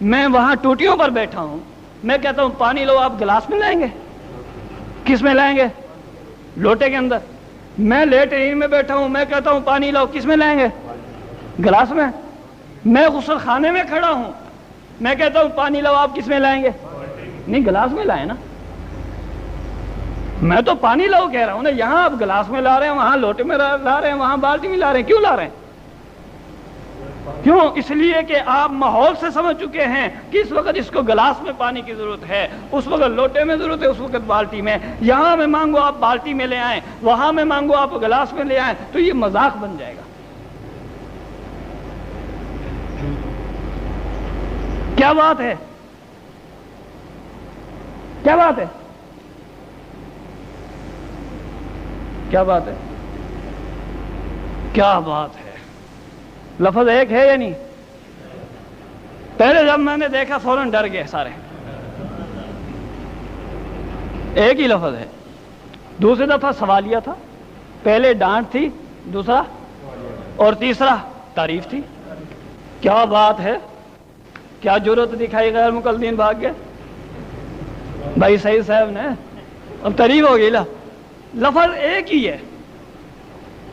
میں وہاں ٹوٹیوں پر بیٹھا ہوں، میں کہتا ہوں پانی لاؤ، آپ گلاس میں لائیں گے؟ کس میں لائیں گے؟ لوٹے کے اندر۔ میں لیٹرین میں بیٹھا ہوں، میں کہتا ہوں پانی لاؤ، کس میں لائیں گے؟ گلاس میں۔ میں غسل خانے میں کھڑا ہوں، میں کہتا ہوں پانی لاؤ، آپ کس میں لائیں گے؟ نہیں، گلاس میں لائیں نا۔ میں تو پانی لاؤ کہہ رہا ہوں نا، یہاں آپ گلاس میں لا رہے ہیں، وہاں لوٹے میں لا رہے ہیں، وہاں بالٹی میں لا رہے ہیں۔ کیوں لا رہے ہیں؟ کیوں؟ اس لیے کہ آپ ماحول سے سمجھ چکے ہیں کہ اس وقت اس کو گلاس میں پانی کی ضرورت ہے، اس وقت لوٹے میں ضرورت ہے، اس وقت بالٹی میں۔ یہاں میں مانگو آپ بالٹی میں لے آئیں، وہاں میں مانگو آپ گلاس میں لے آئیں، تو یہ مذاق بن جائے گا۔ کیا بات ہے؟ کیا بات ہے؟ کیا بات ہے؟ کیا بات ہے؟ لفظ ایک ہے یا نہیں؟ پہلے جب میں نے دیکھا فوراً ڈر گئے سارے، ایک ہی لفظ ہے۔ دوسری دفعہ سوالیہ تھا، پہلے ڈانٹ تھی، دوسرا اور تیسرا تعریف تھی۔ کیا بات ہے؟ کیا جرت دکھائی، غیر مقلدین بھاگ گئے بھائی سعید صاحب نے، اب تعریف ہو گئی۔ لفظ ایک ہی ہے،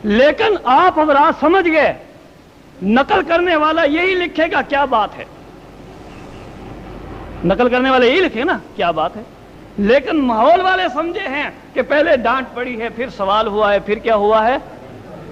لیکن آپ حضرات سمجھ گئے، نقل کرنے والا یہی لکھے گا کیا بات ہے، نقل کرنے والا یہی لکھے نا کیا بات ہے، لیکن ماحول والے سمجھے ہیں کہ پہلے ڈانٹ پڑی ہے، پھر سوال ہوا ہے، پھر کیا ہوا ہے؟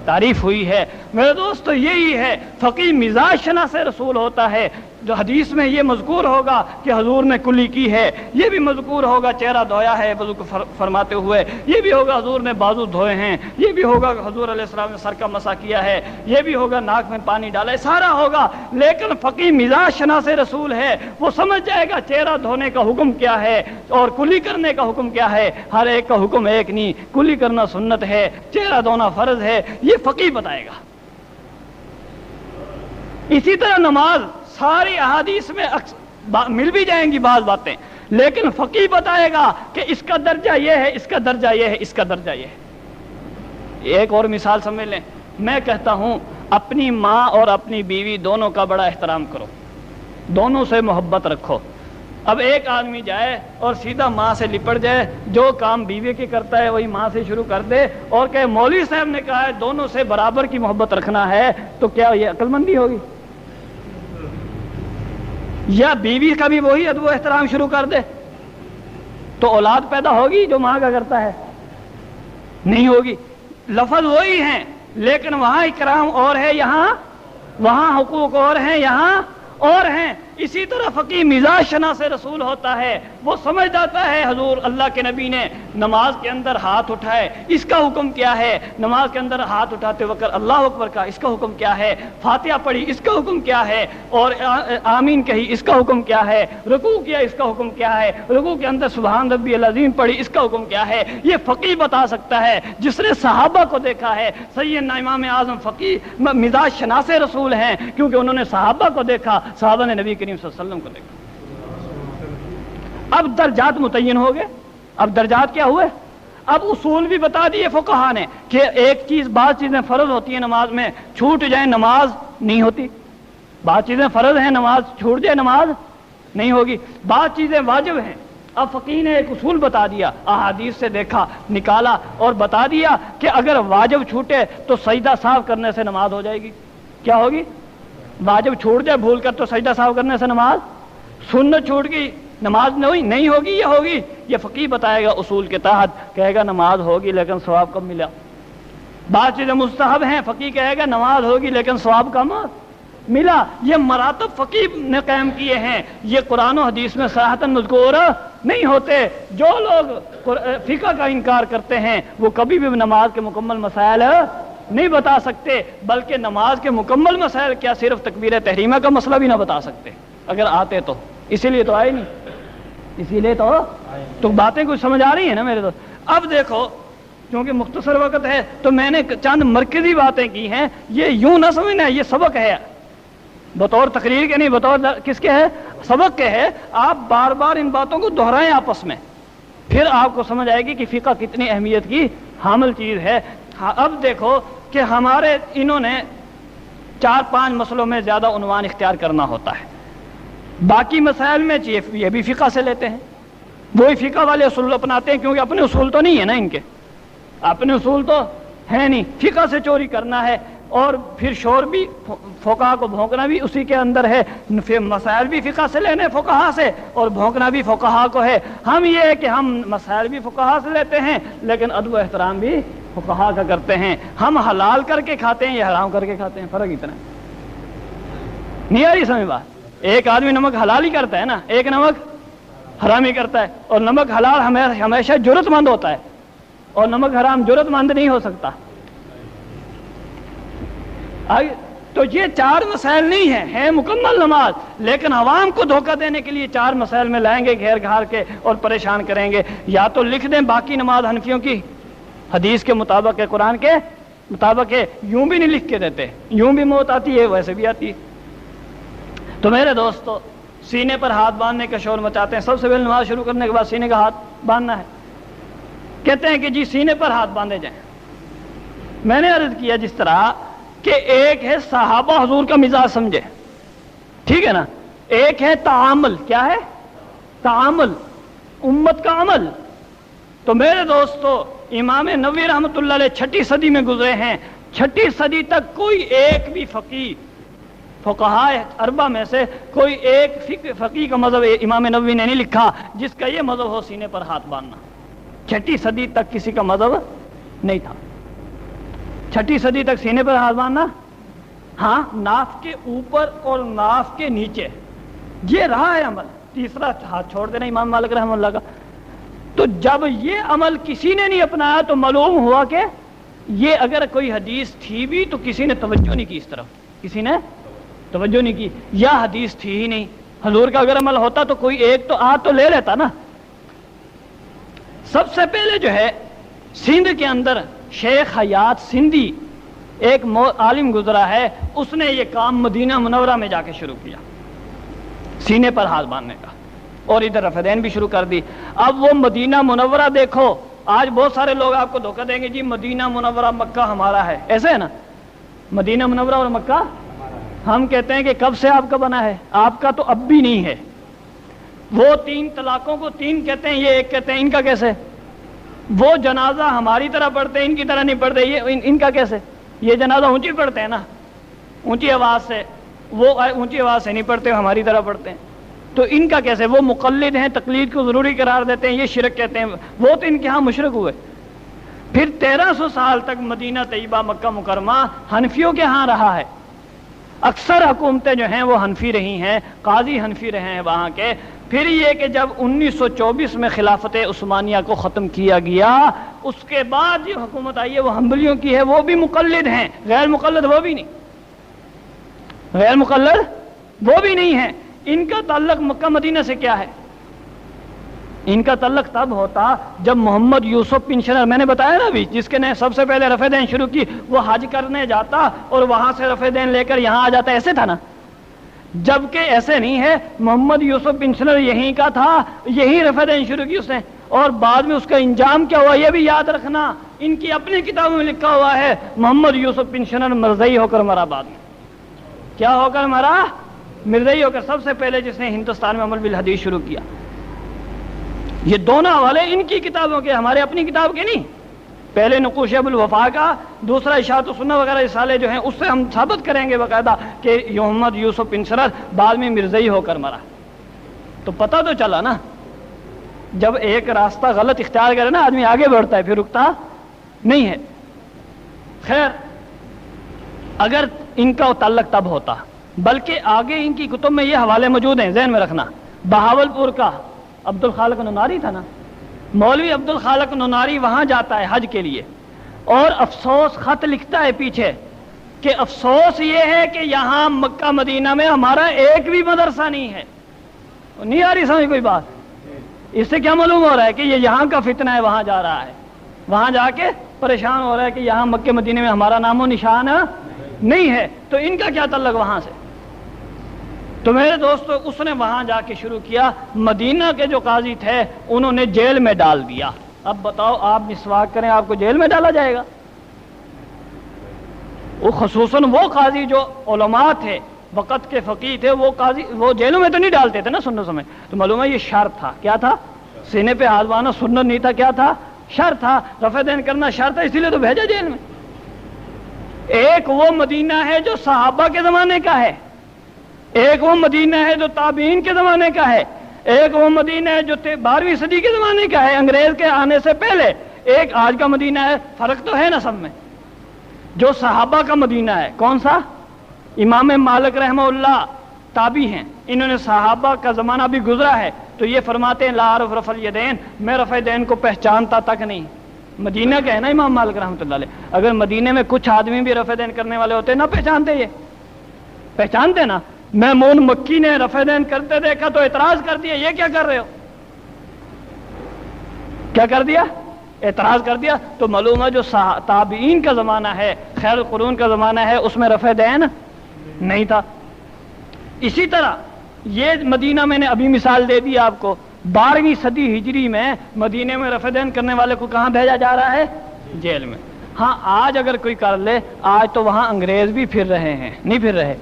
تعریف ہوئی ہے۔ میرے دوستو یہی ہے، فقیہ مزاج شناس رسول ہوتا ہے۔ جو حدیث میں یہ مذکور ہوگا کہ حضور نے کلی کی ہے، یہ بھی مذکور ہوگا چہرہ دھویا ہے وضو کو فرماتے ہوئے، یہ بھی ہوگا حضور نے بازو دھوئے ہیں، یہ بھی ہوگا حضور علیہ السلام نے سر کا مسح کیا ہے، یہ بھی ہوگا ناک میں پانی ڈالا ہے، سارا ہوگا۔ لیکن فقیہ مزاج شناس رسول ہے، وہ سمجھ جائے گا چہرہ دھونے کا حکم کیا ہے اور کلی کرنے کا حکم کیا ہے۔ ہر ایک کا حکم ایک نہیں، کلی کرنا سنت ہے، چہرہ دھونا فرض ہے، یہ فقیہ بتائے گا۔ اسی طرح نماز، ساری احادیث میں مل بھی جائیں گی بعض باتیں، لیکن فقیہ بتائے گا کہ اس کا درجہ یہ ہے، اس کا درجہ یہ ہے، اس کا درجہ یہ ہے۔ ایک اور مثال سمجھ لیں، میں کہتا ہوں اپنی ماں اور اپنی بیوی دونوں کا بڑا احترام کرو، دونوں سے محبت رکھو۔ اب ایک آدمی جائے اور سیدھا ماں سے لپٹ جائے، جو کام بیوی کے کرتا ہے وہی ماں سے شروع کر دے اور کہ مولوی صاحب نے کہا ہے دونوں سے برابر کی محبت رکھنا ہے، تو کیا یہ عقل مندی ہوگی؟ یا بیوی کا بھی وہی ادب و احترام شروع کر دے تو اولاد پیدا ہوگی جو ماں کا کرتا ہے؟ نہیں ہوگی۔ لفظ وہی ہیں لیکن وہاں اکرام اور ہے، یہاں وہاں حقوق اور ہیں، یہاں اور ہیں۔ اسی طرح فقیہ مزاج شناس رسول ہوتا ہے، وہ سمجھ جاتا ہے حضور اللہ کے نبی نے نماز کے اندر ہاتھ اٹھائے، اس کا حکم کیا ہے، نماز کے اندر ہاتھ اٹھاتے وقت اللہ اکبر کا اس کا حکم کیا ہے، فاتحہ پڑھی اس کا حکم کیا ہے، اور آمین کہی اس کا حکم کیا ہے، رکوع کیا اس کا حکم کیا ہے، رکوع کے اندر سبحان ربی العظیم پڑھی اس کا حکم کیا ہے۔ یہ فقیہ بتا سکتا ہے جس نے صحابہ کو دیکھا ہے۔ سیدنا امام اعظم فقیہ مزاج شناس رسول ہیں کیونکہ انہوں نے صحابہ کو دیکھا، صحابہ نے نبی کریم صلی اللہ علیہ وسلم کو دیکھا۔ اب درجات متعین ہو گئے، اب درجات کیا ہوئے؟ اب اصول بھی بتا دیے فقہا نے کہ ایک چیز، بعض چیزیں فرض ہوتی ہیں نماز میں، چھوٹ جائیں نماز نہیں ہوتی، بعض چیزیں فرض ہیں نماز چھوٹ جائے نماز نہیں ہوگی، بعض چیزیں واجب ہیں۔ اب فقیہ نے ایک اصول بتا دیا، احادیث سے دیکھا نکالا اور بتا دیا کہ اگر واجب چھوٹے تو سجدہ سہو کرنے سے نماز ہو جائے گی۔ کیا ہوگی؟ واجب چھوٹ جائے بھول کر تو سجدہ سہو کرنے سے نماز، سنت چھوٹ گئی نماز نہیں ہوگی، یہ ہوگی۔ یہ فقیہ بتائے گا اصول کے تحت، کہے گا نماز ہوگی لیکن ثواب کم ملا۔ بعض چیزیں مستحب ہیں، فقیہ کہے گا نماز ہوگی لیکن ثواب کم ملا۔ یہ مراتب فقیہ نے قائم کیے ہیں، یہ قرآن و حدیث میں صراحتاً مذکور نہیں ہوتے۔ جو لوگ فقہ کا انکار کرتے ہیں وہ کبھی بھی نماز کے مکمل مسائل نہیں بتا سکتے، بلکہ نماز کے مکمل مسائل کیا صرف تکبیر تحریمہ کا مسئلہ بھی نہ بتا سکتے اگر آتے تو، اسی لیے تو آئے نہیں، اسی لیے تو باتیں کچھ سمجھ آ رہی ہیں نا میرے دوست۔ اب دیکھو کیونکہ مختصر وقت ہے تو میں نے چند مرکزی باتیں کی ہیں، یہ یوں نہ سمجھنا یہ سبق ہے، بطور تقریر کے نہیں، بطور کس کے ہے؟ سبق کے ہے۔ آپ بار بار ان باتوں کو دہرائیں آپس میں، پھر آپ کو سمجھ آئے گی کہ فقہ کتنی اہمیت کی حامل چیز ہے۔ اب دیکھو کہ ہمارے انہوں نے 4-5 مسئلوں میں زیادہ عنوان اختیار کرنا ہوتا ہے، باقی مسائل میں یہ بھی فقہ سے لیتے ہیں، وہی فقہ والے اصول اپناتے ہیں، کیونکہ اپنے اصول تو نہیں ہے نا، ان کے اپنے اصول تو ہے نہیں، فقہ سے چوری کرنا ہے، اور پھر شور بھی فقہا کو بھونکنا بھی اسی کے اندر ہے، مسائل بھی فقہ سے لینے فقہا سے اور بھونکنا بھی فقہا کو ہے۔ ہم یہ ہے کہ ہم مسائل بھی فقہا سے لیتے ہیں لیکن ادب و احترام بھی فقہا کا کرتے ہیں۔ ہم حلال کر کے کھاتے ہیں یا حرام کر کے کھاتے ہیں، فرق اتنا ہے۔ نہیں آ رہی سمجھ بات؟ ایک آدمی نمک حلال ہی کرتا ہے نا، ایک نمک حرام ہی کرتا ہے، اور نمک حلال ہمیشہ جرت مند ہوتا ہے اور نمک حرام جرت مند نہیں ہو سکتا۔ تو یہ 4 مسائل نہیں ہیں مکمل نماز، لیکن عوام کو دھوکہ دینے کے لیے 4 مسائل میں لائیں گے گھیر گھار کے اور پریشان کریں گے۔ یا تو لکھ دیں باقی نماز حنفیوں کی حدیث کے مطابق ہے، قرآن کے مطابق ہے، یوں بھی نہیں لکھ کے دیتے، یوں بھی موت آتی ہے ویسے بھی آتی ہے۔ تو میرے دوستو، سینے پر ہاتھ باندھنے کا شور مچاتے ہیں، سب سے پہلے نماز شروع کرنے کے بعد سینے کا ہاتھ باندھنا ہے، کہتے ہیں کہ جی سینے پر ہاتھ باندھے جائیں۔ میں نے عرض کیا جس طرح کہ ایک ہے صحابہ حضور کا مزاج سمجھے، ٹھیک ہے نا، ایک ہے تعامل، کیا ہے؟ تعامل، امت کا عمل۔ تو میرے دوستو، امام نووی رحمۃ اللہ علیہ 6 صدی میں گزرے ہیں، 6 صدی تک کوئی ایک بھی فقہائے اربع میں سے کوئی ایک فقیہ کا مذہب امام نووی نے نہیں لکھا جس کا یہ مذہب ہو سینے پر ہاتھ باندھنا۔ 6 صدی تک کسی کا مذہب نہیں تھا، 6 صدی تک سینے پر ہاتھ باندھنا، ہاں ناف کے اوپر اور ناف کے نیچے یہ رہا ہے عمل. تیسرا ہاتھ چھوڑ دینا امام مالک رحمہ اللہ کا. تو جب یہ عمل کسی نے نہیں اپنایا تو معلوم ہوا کہ یہ اگر کوئی حدیث تھی بھی تو کسی نے توجہ نہیں کی اس طرف, کسی نے توجہ نہیں کی, یا حدیث تھی ہی نہیں. حضور کا اگر عمل ہوتا تو کوئی ایک تو تو لے لیتا نا. سب سے پہلے جو ہے سندھ کے اندر شیخ حیات سندھی ایک عالم گزرا ہے, اس نے یہ کام مدینہ منورہ میں جا کے شروع کیا, سینے پر ہاتھ باندھنے کا, اور ادھر رفع دین بھی شروع کر دی. اب وہ مدینہ منورہ دیکھو, آج بہت سارے لوگ آپ کو دھوکہ دیں گے جی مدینہ منورہ مکہ ہمارا ہے, ایسے ہے نا. مدینہ منورہ اور مکہ ہم کہتے ہیں کہ کب سے آپ کا بنا ہے, آپ کا تو اب بھی نہیں ہے. وہ 3 طلاقوں کو 3 کہتے ہیں, یہ 1 کہتے ہیں, ان کا کیسے؟ وہ جنازہ ہماری طرح پڑھتے ہیں, ان کی طرح نہیں پڑھتے, یہ ان کا کیسے؟ یہ جنازہ اونچی پڑھتے ہیں نا, اونچی آواز سے, وہ اونچی آواز سے نہیں پڑھتے, ہماری طرح پڑھتے ہیں. تو ان کا کیسے؟ وہ مقلد ہیں, تقلید کو ضروری قرار دیتے ہیں, یہ شرک کہتے ہیں. وہ تو ان کے ہاں مشرک ہوئے. پھر 1300 سال تک مدینہ طیبہ مکہ مکرمہ حنفیوں کے ہاں رہا ہے. اکثر حکومتیں جو ہیں وہ حنفی رہی ہیں, قاضی حنفی رہے ہیں وہاں کے. پھر یہ کہ جب 1924 میں خلافت عثمانیہ کو ختم کیا گیا, اس کے بعد جو حکومت آئی ہے وہ حنبلیوں کی ہے, وہ بھی مقلد ہیں, غیر مقلد وہ بھی نہیں, غیر مقلد وہ بھی نہیں ہے. ان کا تعلق مکہ مدینہ سے کیا ہے؟ ان کا تعلق تب ہوتا جب محمد یوسف پنشنر, میں نے بتایا نا ابھی, جس کے نے سب سے پہلے رفع دین شروع کی, وہ حج کرنے جاتا اور وہاں سے رفع دین لے کر یہاں آ جاتا, ایسے تھا نا. جبکہ ایسے نہیں ہے, محمد یوسف پنشنر یہیں کا تھا, یہی رفع دین شروع کی اس نے, اور بعد میں اس کا انجام کیا ہوا یہ بھی یاد رکھنا. ان کی اپنی کتابوں میں لکھا ہوا ہے محمد یوسف پنشنر مرزئی ہو کر مرا. بعد میں کیا ہو کر مرا؟ مرزئی ہو کر. سب سے پہلے جس نے ہندوستان میں عمل بالحدیث شروع کیا. یہ دونوں حوالے ان کی کتابوں کے, ہمارے اپنی کتاب کے نہیں. پہلے نقوش ابو الوفا کا, دوسرا اشاعت السنہ وغیرہ رسالے جو ہیں اس سے ہم ثابت کریں گے باقاعدہ کہ محمد یوسف پنشنر بعد میں مرزئی ہو کر مرا. تو پتہ تو چلا نا, جب ایک راستہ غلط اختیار کرے نا آدمی آگے بڑھتا ہے, پھر رکتا نہیں ہے. خیر, اگر ان کا تعلق تب ہوتا, بلکہ آگے ان کی کتب میں یہ حوالے موجود ہیں, ذہن میں رکھنا. بہاولپور کا عبد الخالق نوناری تھا نا, مولوی عبد الخالق نوناری وہاں جاتا ہے حج کے لیے, اور افسوس خط لکھتا ہے پیچھے کہ افسوس یہ ہے کہ یہاں مکہ مدینہ میں ہمارا ایک بھی مدرسہ نہیں ہے. نہیں آ رہی سمجھ کوئی بات؟ اس سے کیا معلوم ہو رہا ہے کہ یہ یہاں کا فتنہ ہے, وہاں جا رہا ہے, وہاں جا کے پریشان ہو رہا ہے کہ یہاں مکہ مدینہ میں ہمارا نام و نشان نہیں ہے. تو ان کا کیا تعلق وہاں سے؟ تو میرے دوستو, اس نے وہاں جا کے شروع کیا. مدینہ کے جو قاضی تھے انہوں نے جیل میں ڈال دیا. اب بتاؤ, آپ مسواک کریں آپ کو جیل میں ڈالا جائے گا؟ وہ خصوصاً وہ قاضی جو علماء تھے, وقت کے فقیہ تھے, وہ قاضی وہ جیلوں میں تو نہیں ڈالتے تھے نا سنت سمے. تو معلوم ہے یہ شرط تھا. کیا تھا؟ سینے پہ ہاتھ باندھنا سنت نہیں تھا, کیا تھا؟ شرط تھا. رفع دین کرنا شرط تھا, اسی لیے تو بھیجا جیل میں. ایک وہ مدینہ ہے جو صحابہ کے زمانے کا ہے, ایک وہ مدینہ ہے جو تابعین کے زمانے کا ہے, ایک وہ مدینہ ہے جو 12ویں صدی کے زمانے کا ہے, انگریز کے آنے سے پہلے. ایک آج کا مدینہ ہے. فرق تو ہے نا سب میں. جو صحابہ کا مدینہ ہے کون سا؟ امام مالک رحمہ اللہ تابعی ہیں, انہوں نے صحابہ کا زمانہ بھی گزرا ہے. تو یہ فرماتے ہیں لا اعرف رفع الیدین, میں رفع دین کو پہچانتا تک نہیں. مدینہ کا ہے نا امام مالک رحمۃ اللہ علیہ. اگر مدینے میں کچھ آدمی بھی رفع دین کرنے والے ہوتے نہ پہچانتے, یہ پہچانتے نا. میمون مکی نے رفع دین کرتے دیکھا تو اعتراض کر دیا, یہ کیا کر رہے ہو؟ کیا کر دیا؟ اعتراض کر دیا. تو معلوم ہے جو تابعین کا زمانہ ہے, خیر القرون کا زمانہ ہے, اس میں رفع دین نہیں تھا. اسی طرح یہ مدینہ میں نے ابھی مثال دے دی آپ کو, 12ویں صدی ہجری میں مدینے میں رفع دین کرنے والے کو کہاں بھیجا جا رہا ہے؟ جیل میں. ہاں آج اگر کوئی کر لے, آج تو وہاں انگریز بھی پھر رہے ہیں, نہیں پھر رہے.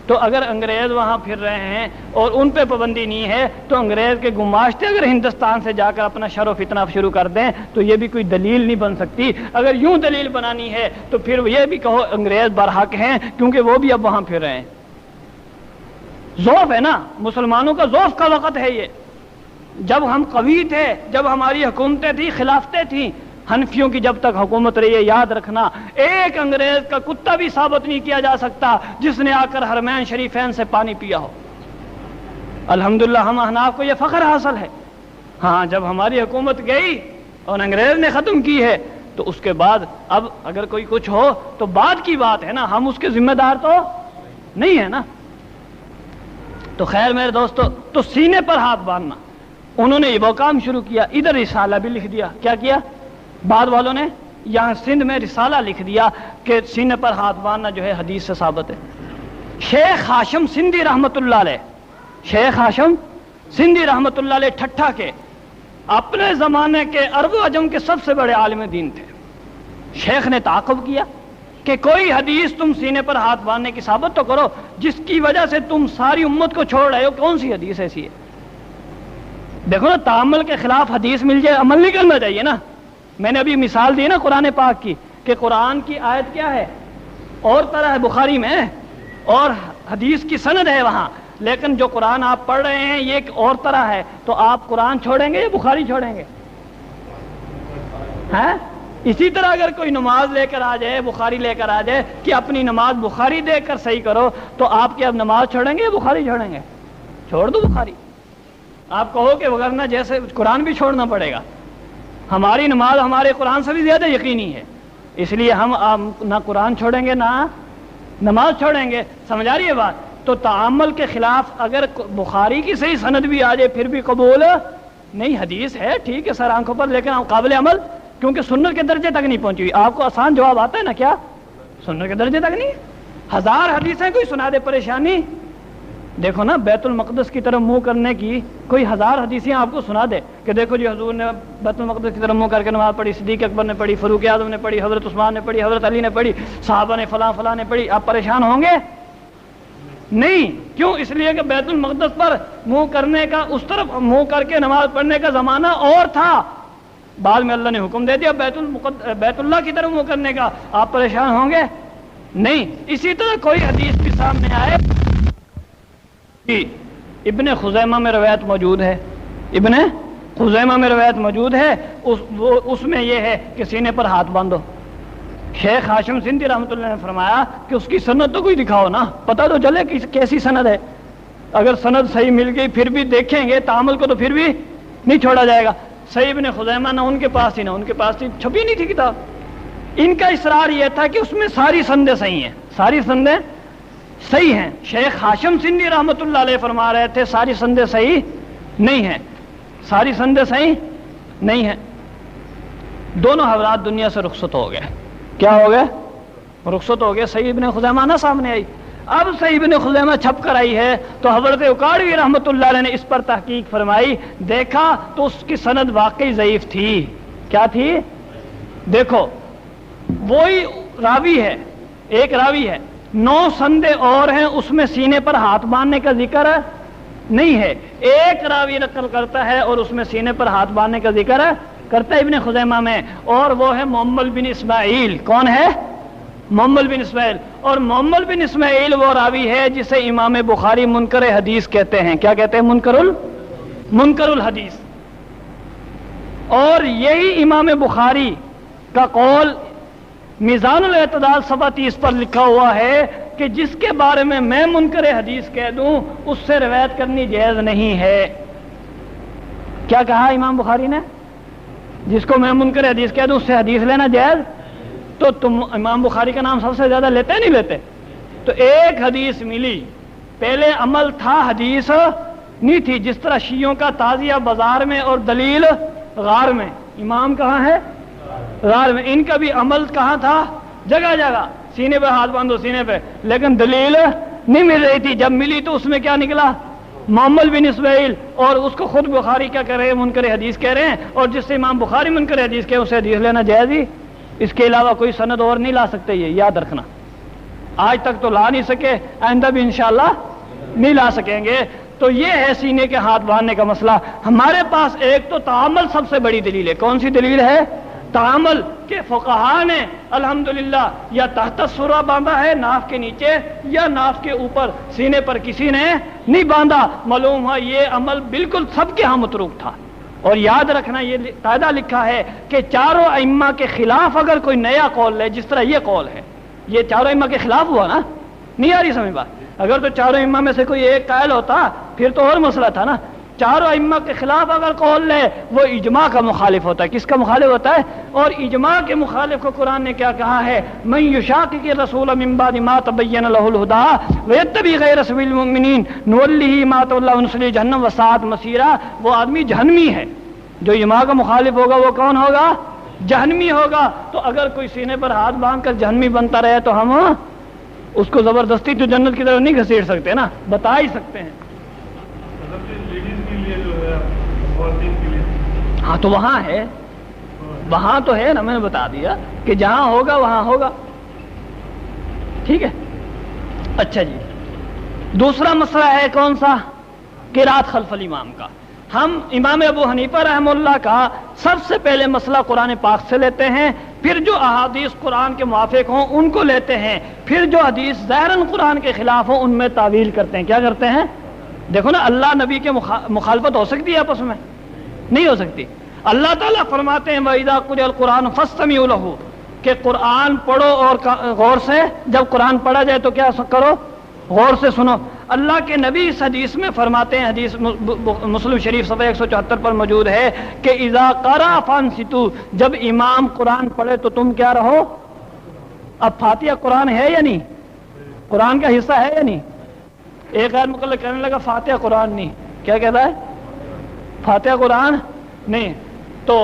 تو اگر انگریز وہاں پھر رہے ہیں اور ان پہ پابندی نہیں ہے, تو انگریز کے گماشتے اگر ہندوستان سے جا کر اپنا شر و فتنہ شروع کر دیں تو یہ بھی کوئی دلیل نہیں بن سکتی. اگر یوں دلیل بنانی ہے تو پھر یہ بھی کہو انگریز برحق ہیں, کیونکہ وہ بھی اب وہاں پھر رہے ہیں. ذوف ہے نا, مسلمانوں کا ذوف کا وقت ہے یہ. جب ہم قوی تھے, جب ہماری حکومتیں تھیں, خلافتیں تھیں, حنفیوں کی جب تک حکومت رہی ہے, یاد رکھنا ایک انگریز کا کتا بھی ثابت نہیں کیا جا سکتا جس نے آ کر حرمین شریفین سے پانی پیا ہو. الحمدللہ ہم احناف کو یہ فخر حاصل ہے. ہاں جب ہماری حکومت گئی اور انگریز نے ختم کی ہے تو اس کے بعد اب اگر کوئی کچھ ہو تو بعد کی بات ہے نا, ہم اس کے ذمہ دار تو نہیں ہے نا. تو خیر میرے دوستو, تو سینے پر ہاتھ باندھنا انہوں نے وہ کام شروع کیا. ادھر رسالہ بھی لکھ دیا. کیا کیا بعد والوں نے؟ یہاں سندھ میں رسالہ لکھ دیا کہ سینے پر ہاتھ باندھنا جو ہے حدیث سے ثابت ہے. شیخ ہاشم سندھی رحمت اللہ علیہ, شیخ ہاشم سندھی رحمت اللہ علیہ ٹھٹھا کے اپنے زمانے کے عرب و عجم کے سب سے بڑے عالم دین تھے. شیخ نے تعاقب کیا کہ کوئی حدیث تم سینے پر ہاتھ باندھنے کی ثابت تو کرو جس کی وجہ سے تم ساری امت کو چھوڑ رہے ہو. کون سی حدیث ایسی ہے؟ دیکھو نا, تعامل کے خلاف حدیث مل جائے, عمل نہیں کرنا چاہیے نا. میں نے ابھی مثال دی نا قرآن پاک کی کہ قرآن کی آیت کیا ہے اور طرح ہے بخاری میں, اور حدیث کی سند ہے وہاں, لیکن جو قرآن آپ پڑھ رہے ہیں یہ ایک اور طرح ہے. تو آپ قرآن چھوڑیں گے یا بخاری چھوڑیں گے؟ ہیں؟ اسی طرح اگر کوئی نماز لے کر آ جائے, بخاری لے کر آ جائے کہ اپنی نماز بخاری دیکھ کر صحیح کرو, تو آپ کیا اب نماز چھوڑیں گے یا بخاری چھوڑیں گے؟ چھوڑ دو بخاری. آپ کہو کہ وغیرہ جیسے قرآن بھی چھوڑنا پڑے گا. ہماری نماز ہمارے قرآن سے بھی زیادہ یقینی ہے, اس لیے ہم نہ قرآن چھوڑیں گے نہ نماز چھوڑیں گے. سمجھ آ رہی ہے بات؟ تو تعامل کے خلاف اگر بخاری کی صحیح سند بھی آ جائے پھر بھی قبول نہیں. حدیث ہے ٹھیک ہے سر آنکھوں پر, لیکن قابل عمل کیونکہ سنت کے درجے تک نہیں پہنچی ہوئی. آپ کو آسان جواب آتا ہے نا, کیا سنت کے درجے تک نہیں؟ 1000 حدیثیں کوئی سنا دے, پریشانی. دیکھو نا, بیت المقدس کی طرف منہ کرنے کی کوئی 1000 حدیثیں آپ کو سنا دے کہ دیکھو جی حضور نے بیت المقدس کی طرف منہ کر کے نماز پڑھی, صدیق اکبر نے پڑھی, فاروق اعظم نے پڑھی, حضرت عثمان نے پڑھی, حضرت علی نے پڑھی, صحابہ نے فلاں فلاں نے پڑھی. آپ پریشان ہوں گے نہیں؟ کیوں؟ اس لیے کہ بیت المقدس پر منہ کرنے کا, اس طرف منہ کر کے نماز پڑھنے کا زمانہ اور تھا, بعد میں اللہ نے حکم دے دیا بیت اللہ کی طرف منہ کرنے کا. آپ پریشان ہوں گے نہیں؟ اسی طرح کوئی حدیث بھی سامنے آئے, ابن خزیمہ میں روایت موجود ہے, ابن خزیمہ میں روایت موجود ہے, اس میں یہ ہے کہ سینے پر ہاتھ باندھو. شیخ ہاشم سندھی رحمۃ اللہ نے فرمایا کہ اس کی سند تو کوئی دکھاؤ نا, پتہ تو چلے کہ کیسی سند ہے. اگر سند صحیح مل گئی پھر بھی دیکھیں گے, تعامل کو تو پھر بھی نہیں چھوڑا جائے گا. صحیح ابن خزیمہ نہ ان کے پاس تھی نہ ان کے پاس تھی, چھپی نہیں تھی کتاب. ان کا اصرار یہ تھا کہ اس میں ساری سندیں صحیح ہیں, ساری سندیں صحیح ہیں. شیخ ہاشم سندھی رحمۃ اللہ علیہ فرما رہے تھے ساری سندیں صحیح نہیں ہیں, ساری سندیں صحیح نہیں ہیں. دونوں حضرات دنیا سے رخصت ہو گئے. کیا ہو گئے؟ رخصت ہو گئے. صحیح ابن خزیمہ نہ سامنے آئی. اب صحیح ابن خزیمہ چھپ کر آئی ہے تو حضرت اکاڑوی رحمۃ اللہ علیہ نے اس پر تحقیق فرمائی, دیکھا تو اس کی سند واقعی ضعیف تھی. کیا تھی؟ دیکھو وہی راوی ہے, ایک راوی ہے, 9 سندیں اور ہیں, اس میں سینے پر ہاتھ باندھنے کا ذکر نہیں ہے. ایک راوی نقل کرتا ہے اور اس میں سینے پر ہاتھ باندھنے کا ذکر کرتا ہے ابن خزیمہ میں, اور وہ ہے محمد بن اسماعیل. کون ہے؟ محمد بن اسماعیل. اور محمد بن اسماعیل وہ راوی ہے جسے امام بخاری منکر حدیث کہتے ہیں. کیا کہتے ہیں؟ منکر الحدیث. اور یہی امام بخاری کا قول میزان الاعتدال صفحہ 30 پر لکھا ہوا ہے کہ جس کے بارے میں منکر حدیث کہہ دوں اس سے روایت کرنی جائز نہیں ہے. کیا کہا امام بخاری نے؟ جس کو میں منکر حدیث کہہ دوں اس سے حدیث لینا جائز. تو تم امام بخاری کا نام سب سے زیادہ لیتے نہیں لیتے؟ تو ایک حدیث ملی, پہلے عمل تھا حدیث نہیں تھی. جس طرح شیعوں کا تعزیہ بازار میں اور دلیل غار میں. امام کہاں ہے؟ غار میں. ان کا بھی عمل کہاں تھا؟ جگہ جگہ, سینے پہ ہاتھ باندھو سینے پہ, لیکن دلیل نہیں مل رہی تھی. جب ملی تو اس میں کیا نکلا؟ محمد بن اسماعیل. اور اس کو خود بخاری کیا کہہ رہے ہیں؟ منکر حدیث کہہ رہے ہیں. اور جس سے امام بخاری منکر حدیث کہے اسے حدیث لینا جائز ہی. اس کے علاوہ کوئی سند اور نہیں لا سکتے, یہ یاد رکھنا. آج تک تو لا نہیں سکے, آئندہ بھی انشاءاللہ نہیں لا سکیں گے. تو یہ ہے سینے کے ہاتھ باندھنے کا مسئلہ. ہمارے پاس ایک تو تعامل سب سے بڑی دلیل ہے. کون سی دلیل ہے؟ تعامل کے فقہا نے الحمدللہ یا تحت سرہ باندھا ہے ناف کے نیچے, یا ناف کے اوپر, سینے پر کسی نے نہیں باندھا. معلوم ہے یہ عمل بالکل سب کے ہاں متروک تھا. اور یاد رکھنا یہ قاعدہ لکھا ہے کہ چاروں ائمہ کے خلاف اگر کوئی نیا قول لے, جس طرح یہ قول ہے, یہ چاروں ائمہ کے خلاف ہوا نا, نہیں آ رہی سمجھ بات؟ اگر تو چاروں ائمہ میں سے کوئی ایک قائل ہوتا پھر تو اور مسئلہ تھا نا. چاروں ائمہ کے خلاف اگر قول لے وہ اجماع کا مخالف ہوتا ہے. کس کا مخالف ہوتا ہے؟ اور اجماع کے مخالف کو قرآن نے کیا کہا ہے؟ من یشاقق الرسول من بعد ما تبین له الهدى ویتبع غیر سبیل المؤمنین نولہ ما تولى ونصلہ جہنم وساءت مصیرا. وہ آدمی جہنمی ہے. جو اجماع کا مخالف ہوگا وہ کون ہوگا؟ جہنمی ہوگا. تو اگر کوئی سینے پر ہاتھ باندھ کر جہنمی بنتا رہے تو ہم اس کو زبردستی تو جنت کی طرف نہیں گھسیٹ سکتے نا، بتا ہی سکتے ہیں. ہاں تو وہاں ہے، وہاں تو ہے نا، میں نے بتا دیا کہ جہاں ہوگا وہاں ہوگا. ٹھیک ہے. اچھا جی، دوسرا مسئلہ ہے کون سا؟ قرات خلف الامام کا. ہم امام ابو حنیفہ رحمہ اللہ کا سب سے پہلے مسئلہ قرآن پاک سے لیتے ہیں، پھر جو احادیث قرآن کے موافق ہوں ان کو لیتے ہیں، پھر جو حدیث ظاہراً قرآن کے خلاف ہوں ان میں تعویل کرتے ہیں. کیا کرتے ہیں؟ دیکھو نا، اللہ نبی کے مخالفت ہو سکتی ہے آپس میں؟ نہیں ہو سکتی. اللہ تعالیٰ فرماتے ہیں وَإِذَا قُرِئَ الْقُرْآنُ فَاسْتَمِعُوا لَهُ، کہ قرآن پڑھو اور غور سے، جب قرآن پڑھا جائے تو کیا کرو؟ غور سے سنو. اللہ کے نبی اس حدیث میں فرماتے ہیں، حدیث مسلم شریف صفحہ 174 پر موجود ہے کہ اذا قرأ فانصتوا، جب امام قرآن پڑھے تو تم کیا رہو؟ اب فاتحہ قرآن ہے یا نہیں؟ قرآن کا حصہ ہے یا نہیں؟ ایک غیر مقلد کہنے لگا فاتحہ قرآن نہیں. کیا کہتا ہے؟ فاتحہ قرآن نہیں. تو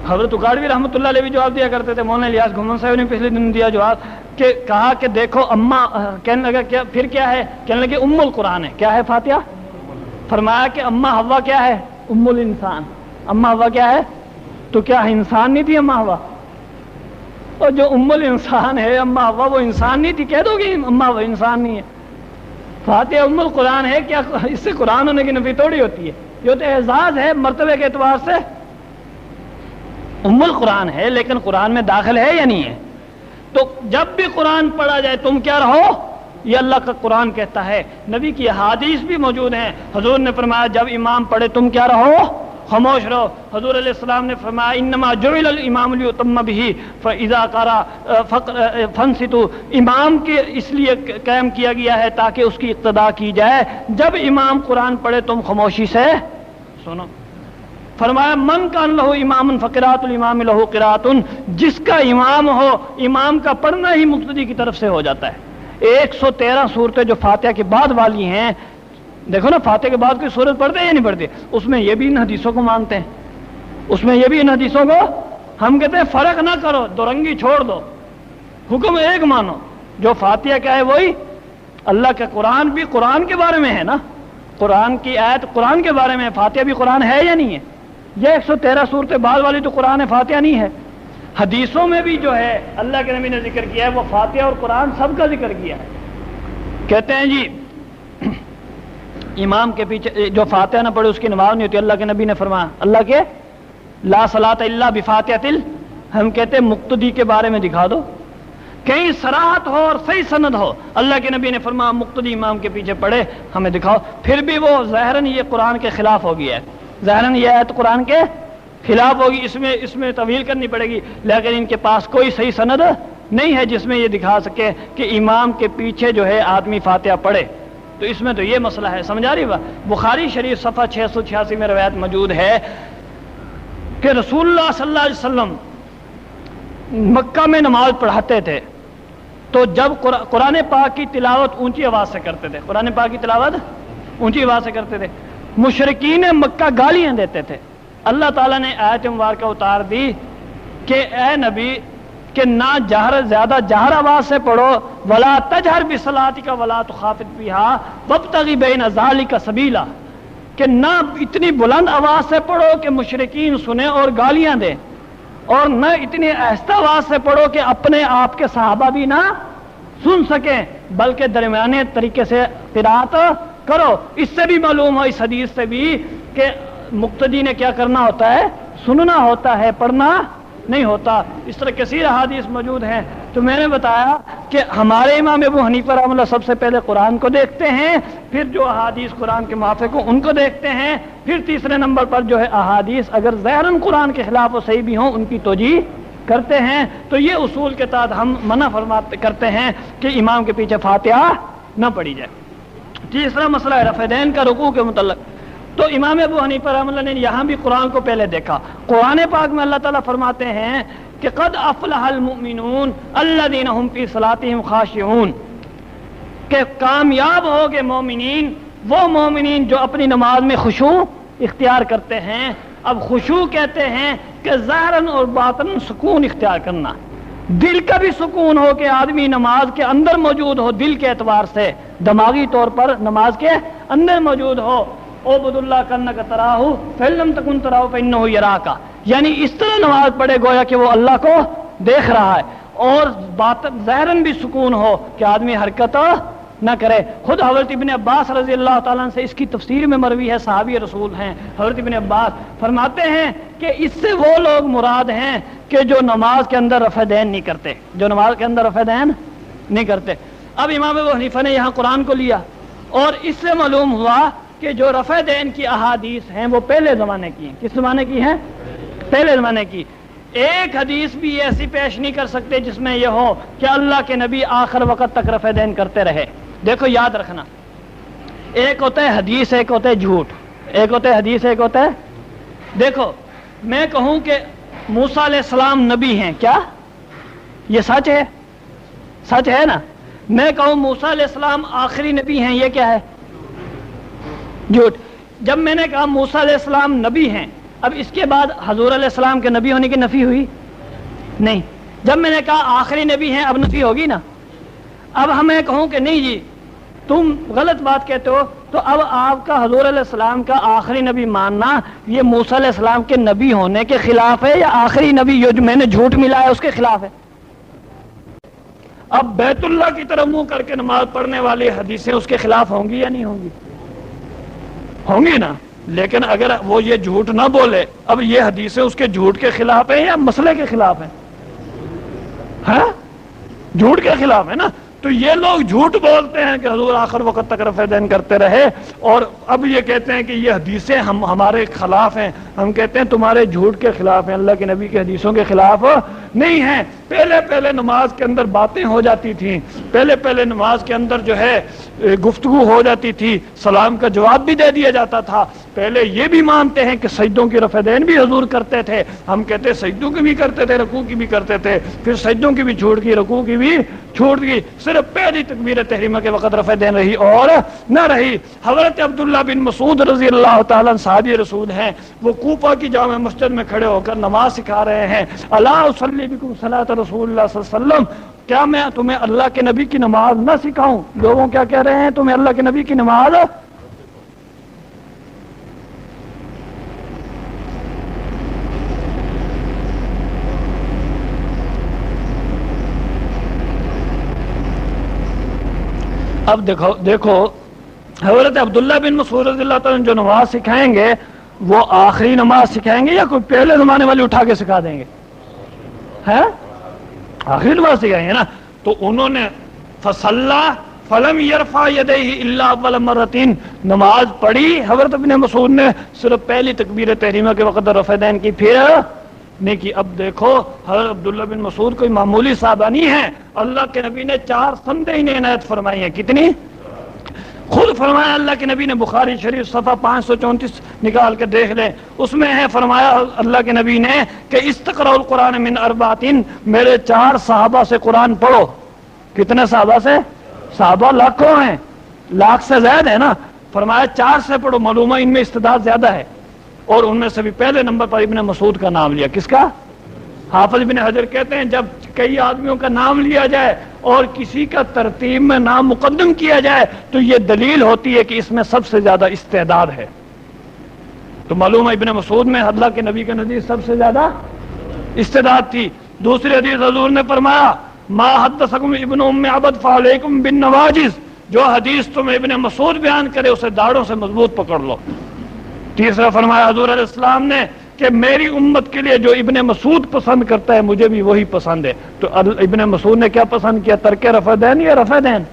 حضرت اکاڑوی رحمۃ اللہ علیہ بھی جواب دیا کرتے تھے. مولانا الیاس گھمن صاحب نے پچھلے دن دیا جواب کہ کہا کہ دیکھو اماں، کہنے لگا کیا پھر کیا ہے؟ کہنے لگے ام القرآن ہے. کیا ہے فاتحہ؟ فرمایا کہ اماں حوا کیا ہے؟ ام الانسان. اماں حوا کیا ہے؟ تو کیا انسان نہیں تھی اماں حوا؟ اور جو ام الانسان ہے اماں حوا وہ انسان نہیں تھی؟ کہہ دو گے اماں حوا انسان نہیں ہے. فاتحہ ام القرآن ہے، کیا اس سے قرآن ہونے کی نفی تھوڑی ہوتی ہے؟ یہ تو اعزاز ہے مرتبے کے اعتبار سے. ام القرآن ہے لیکن قرآن میں داخل ہے یا نہیں ہے؟ تو جب بھی قرآن پڑھا جائے تم کیا رہو؟ یہ اللہ کا قرآن کہتا ہے. نبی کی حدیث بھی موجود ہیں. حضور نے فرمایا جب امام پڑھے تم کیا رہو؟ خاموش رہو. حضور علیہ السلام نے فرمایا انما جعل الامام لیتم به فاذا قرأ فانصتوا، امام کے اس لیے قائم کیا گیا ہے تاکہ اس کی اقتداء کی جائے. جب امام قرآن پڑھے تم خاموشی سے سنو. فرمایا من کان لہ امام فقراۃ الامام لہ قراۃ، جس کا امام ہو امام کا پڑھنا ہی مقتدی کی طرف سے ہو جاتا ہے. 113 صورتیں جو فاتحہ کے بعد والی ہیں، دیکھو نا فاتحہ کے بعد کوئی صورت پڑھتے ہیں یا نہیں پڑھتے؟ اس میں یہ بھی ان حدیثوں کو مانتے ہیں، اس میں یہ بھی ان حدیثوں کو. ہم کہتے ہیں فرق نہ کرو، دو رنگی چھوڑ دو، حکم ایک مانو. جو فاتحہ کیا ہے وہی اللہ کا قرآن بھی قرآن کے بارے میں ہے نا، قرآن کی آیت قرآن کے بارے میں ہے. فاتحہ بھی قرآن ہے یا نہیں ہے؟ یہ 113 صورتیں بعد والی تو قرآن فاتحہ نہیں ہے. حدیثوں میں بھی جو ہے اللہ کے نبی نے ذکر کیا ہے وہ فاتحہ اور قرآن سب کا ذکر کیا ہے. کہتے ہیں جی امام کے پیچھے جو فاتحہ نہ پڑھے اس کی نماز نہیں ہوتی. اللہ کے نبی نے فرمایا اللہ کے لا صلاۃ الا بفاتحۃ. ہم کہتے ہیں مقتدی کے بارے میں دکھا دو، کہیں صراحت ہو اور صحیح سند ہو. اللہ کے نبی نے فرمایا مقتدی امام کے پیچھے پڑھے، ہمیں دکھاؤ. پھر بھی وہ ظاہراً یہ قرآن کے خلاف ہو گیا ہے، ظاہراً یہ آیت قرآن کے خلاف ہوگی. اس میں طویل کرنی پڑے گی، لیکن ان کے پاس کوئی صحیح سند نہیں ہے جس میں یہ دکھا سکے کہ امام کے پیچھے جو ہے آدمی فاتحہ پڑھے. تو اس میں تو یہ مسئلہ ہے. سمجھا رہی بات؟ بخاری شریف صفحہ 686 میں روایت موجود ہے کہ رسول اللہ صلی اللہ علیہ وسلم مکہ میں نماز پڑھاتے تھے تو جب قرآن پاک کی تلاوت اونچی آواز سے کرتے تھے، قرآن پاک کی تلاوت اونچی آواز سے کرتے تھے، مشرکین مکہ گالیاں دیتے تھے. اللہ تعالیٰ نے آیت مبارکہ اتار دی کہ اے نبی کہ نہ زیادہ جہر آواز سے پڑھو، ولا تجہر بصلاتک ولا تخافت بہا وابتغ بین ذلک سبیلا، کہ نہ اتنی بلند آواز سے پڑھو کہ مشرکین سنیں اور گالیاں دیں، اور نہ اتنی آہستہ آواز سے پڑھو کہ اپنے آپ کے صحابہ بھی نہ سن سکیں، بلکہ درمیانے طریقے سے قرات کرو. اس سے بھی معلوم ہو اس حدیث سے بھی کہ مقتدی نے کیا کرنا ہوتا ہے؟ سننا ہوتا ہے، پڑھنا نہیں ہوتا. اس طرح کثیر احادیث موجود ہیں. تو میں نے بتایا کہ ہمارے امام ابو حنیفہ رحمہ اللہ سب سے پہلے قرآن کو دیکھتے ہیں، پھر جو احادیث قرآن کے موافق ہوں ان کو دیکھتے ہیں، پھر تیسرے نمبر پر جو ہے احادیث اگر ظاہراً قرآن کے خلاف و صحیح بھی ہوں ان کی توجیہ کرتے ہیں تو یہ اصول کے تحت ہم منع کرتے ہیں کہ امام کے پیچھے فاتحہ نہ پڑھی جائے۔ تیسرا مسئلہ ہے رفع دین کا رکوع کے متعلق۔ تو امام ابو حنیفہ رحمۃ اللہ نے یہاں بھی قرآن کو پہلے دیکھا۔ قرآن پاک میں اللہ تعالیٰ فرماتے ہیں کہ قد افلح المؤمنون الذین هم فی صلاتهم خاشعون، کہ کامیاب ہو گئے مومنین، وہ مومنین جو اپنی نماز میں خشوع اختیار کرتے ہیں۔ اب خشوع کہتے ہیں کہ ظاہراً اور باطناً سکون اختیار کرنا، دل کا بھی سکون ہو کہ آدمی نماز کے اندر موجود ہو، دل کے اعتبار سے دماغی طور پر نماز کے اندر موجود ہو۔ اعبد اللہ کانک تراہ فإن لم تکن تراہ فإنہ یراک، یعنی اس طرح نماز پڑھے گویا کہ وہ اللہ کو دیکھ رہا ہے، اور ظاہراً بھی سکون ہو کہ آدمی حرکت نہ کرے۔ خود حضرت ابن عباس رضی اللہ تعالیٰ سے اس کی تفسیر میں مروی ہے، صحابی رسول ہیں حضرت ابن عباس، فرماتے ہیں کہ اس سے وہ لوگ مراد ہیں کہ جو نماز کے اندر رفع دین نہیں کرتے، جو نماز کے اندر رفع دین نہیں کرتے۔ اب امام ابو حنیفہ نے یہاں قرآن کو لیا اور اس سے معلوم ہوا کہ جو رفع دین کی احادیث ہیں وہ پہلے زمانے کی ہیں۔ کس زمانے کی ہیں؟ پہلے زمانے کی۔ ایک حدیث بھی ایسی پیش نہیں کر سکتے جس میں یہ ہو کہ اللہ کے نبی آخر وقت تک رفع دین کرتے رہے۔ دیکھو یاد رکھنا، ایک ہوتا ہے حدیث، ایک ہوتا ہے جھوٹ، ایک ہوتا ہے حدیث، ایک ہوتا ہے، دیکھو میں کہوں کہ موسیٰ علیہ السلام نبی ہیں، کیا یہ سچ ہے؟ سچ ہے نا؟ میں کہوں موسیٰ علیہ السلام آخری نبی ہیں، یہ کیا ہے؟ جھوٹ۔ جب میں نے کہا موسیٰ علیہ السلام نبی ہیں، اب اس کے بعد حضور علیہ السلام کے نبی ہونے کی نفی ہوئی؟ نہیں۔ جب میں نے کہا آخری نبی ہیں، اب نفی ہوگی نا؟ اب ہمیں کہوں کہ نہیں جی تم غلط بات کہتے ہو، تو اب آپ کا حضور علیہ السلام کا آخری نبی ماننا یہ موسیٰ علیہ السلام کے نبی ہونے کے خلاف ہے، یا آخری نبی جو میں نے جھوٹ ملا ہے اس کے خلاف ہے؟ اب بیت اللہ کی طرف منہ کر کے نماز پڑھنے والی حدیثیں اس کے خلاف ہوں گی یا نہیں ہوں گی؟ ہوں گی نا۔ لیکن اگر وہ یہ جھوٹ نہ بولے، اب یہ حدیثیں اس کے جھوٹ کے خلاف ہیں یا مسئلے کے خلاف ہیں؟ ہاں جھوٹ کے خلاف ہے نا۔ تو یہ لوگ جھوٹ بولتے ہیں کہ حضور آخر وقت تک رفع دین کرتے رہے، اور اب یہ کہتے ہیں کہ یہ حدیثیں ہمارے خلاف ہیں۔ ہم کہتے ہیں تمہارے جھوٹ کے خلاف ہیں، اللہ کے نبی کے حدیثوں کے خلاف نہیں ہیں۔ پہلے نماز کے اندر باتیں ہو جاتی تھیں، پہلے نماز کے اندر جو ہے گفتگو ہو جاتی تھی، سلام کا جواب بھی دے دیا جاتا تھا۔ پہلے یہ بھی مانتے ہیں کہ سجدوں کی رفع دین بھی حضور کرتے تھے، ہم کہتے ہیں سجدوں کی بھی کرتے تھے، رکوع کی بھی کرتے تھے، پھر سجدوں کی بھی چھوٹ گئی، رکوع کی بھی چھوٹ گئی، صرف پہلی تکبیر تحریمہ کے وقت رفع دین رہی اور نہ رہی۔ حضرت عبداللہ بن مسعود رضی اللہ تعالیٰ صحابی رسول ہیں، وہ کوفہ کی جامع مسجد میں کھڑے ہو کر نماز سکھا رہے ہیں۔ الا اصلی بکم صلاۃ رسول اللہ صلی اللہ علیہ وسلم، کیا میں تمہیں اللہ کے نبی کی نماز نہ سکھاؤں؟ لوگوں کیا کہہ رہے ہیں؟ تمہیں اللہ کے نبی کی نماز۔ اب دیکھو حضرت عبداللہ بن مسعود رضی اللہ تعالیٰ جو نماز سکھائیں گے وہ آخری نماز سکھائیں گے یا کوئی پہلے زمانے والے اٹھا کے سکھا دیں گے؟ ہے آخری نماز سکھائیں گے نا۔ تو انہوں نے فصلی فلم یرفع یدیہ الا اول مرتين، نماز پڑھی حضرت ابن مسعود نے صرف پہلی تکبیر تحریمہ کے وقت رفع دین کی، پھر نہیں کی۔ اب دیکھو حضرت عبداللہ بن مسعود کوئی معمولی صحابہ نہیں ہے، اللہ کے نبی نے 4 سندیں انہیں عنایت فرمائی ہیں۔ کتنی؟ خود فرمایا اللہ کے نبی نے، بخاری شریف صفحہ 534 نکال کے دیکھ لیں، اس میں ہے فرمایا اللہ کے نبی نے کہ استقرأوا القرآن من 4، میرے 4 صحابہ سے قرآن پڑھو۔ کتنے صحابہ سے؟ صحابہ لاکھوں ہیں، لاکھ سے زائد ہے نا۔ فرمایا 4 سے پڑھو، معلومہ ان میں استعداد زیادہ ہے، اور ان میں سے بھی پہلے نمبر پر ابن مسعود کا نام لیا۔ کس کا؟ حافظ ابن حجر کہتے ہیں جب کئی آدمیوں کا نام لیا جائے اور کسی کا ترتیب میں نام مقدم کیا جائے تو یہ دلیل ہوتی ہے کہ اس میں سب سے زیادہ استعداد ہے۔ تو معلوم ہے ابن مسعود میں اللہ کے نبی کے نزدیک سب سے زیادہ استعداد تھی۔ دوسری حدیث حضور نے فرمایا ما حدثکم ابن ام عبد فعلیکم بالنواجذ، جو حدیث تمہیں ابن مسعود بیان کرے اسے داڑھوں سے مضبوط پکڑ لو۔ تیسرا فرمایا حضور علیہ السلام نے کہ میری امت کے لیے جو ابن مسعود پسند کرتا ہے مجھے بھی وہی پسند ہے۔ تو ابن مسعود نے کیا پسند کیا؟ ترک رفع دین یا رفع دین؟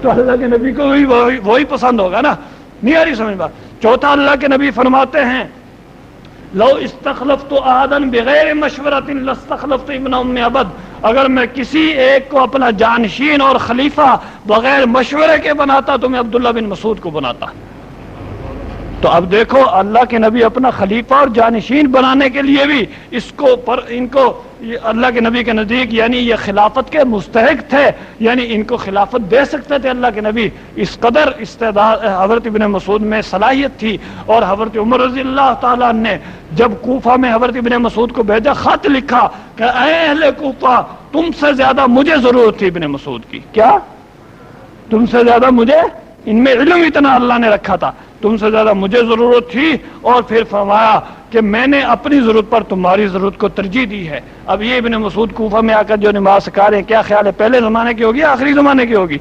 تو اللہ کے نبی کو وہی پسند ہوگا نا، نہیں آ رہی سمجھ بات۔ چوتھا اللہ کے نبی فرماتے ہیں لو استخلفت احدا بغیر مشورۃ لاستخلفت ابن ام عبد، اگر میں کسی ایک کو اپنا جانشین اور خلیفہ بغیر مشورے کے بناتا تو میں عبداللہ بن مسعود کو بناتا۔ تو اب دیکھو اللہ کے نبی اپنا خلیفہ اور جانشین بنانے کے لیے بھی ان کو اللہ کے نبی کے نزدیک یعنی یہ خلافت کے مستحق تھے، یعنی ان کو خلافت دے سکتے تھے اللہ کے نبی، اس قدر استعداد حضرت ابن مسعود میں صلاحیت تھی۔ اور حضرت عمر رضی اللہ تعالیٰ نے جب کوفہ میں حضرت ابن مسعود کو بھیجا، خط لکھا کہ اے اہل کوفہ، تم سے زیادہ مجھے ضرورت تھی ابن مسعود کی، کیا تم سے زیادہ مجھے، ان میں علم اتنا اللہ نے رکھا تھا، تم سے زیادہ مجھے ضرورت تھی، اور پھر فرمایا کہ میں نے اپنی ضرورت پر تمہاری ضرورت کو ترجیح دی ہے۔ اب یہ ابن مسعود کوفہ میں آ کر جو نماز سکھا رہے ہیں، کیا خیال ہے پہلے زمانے کی ہوگی آخری زمانے کی ہوگی؟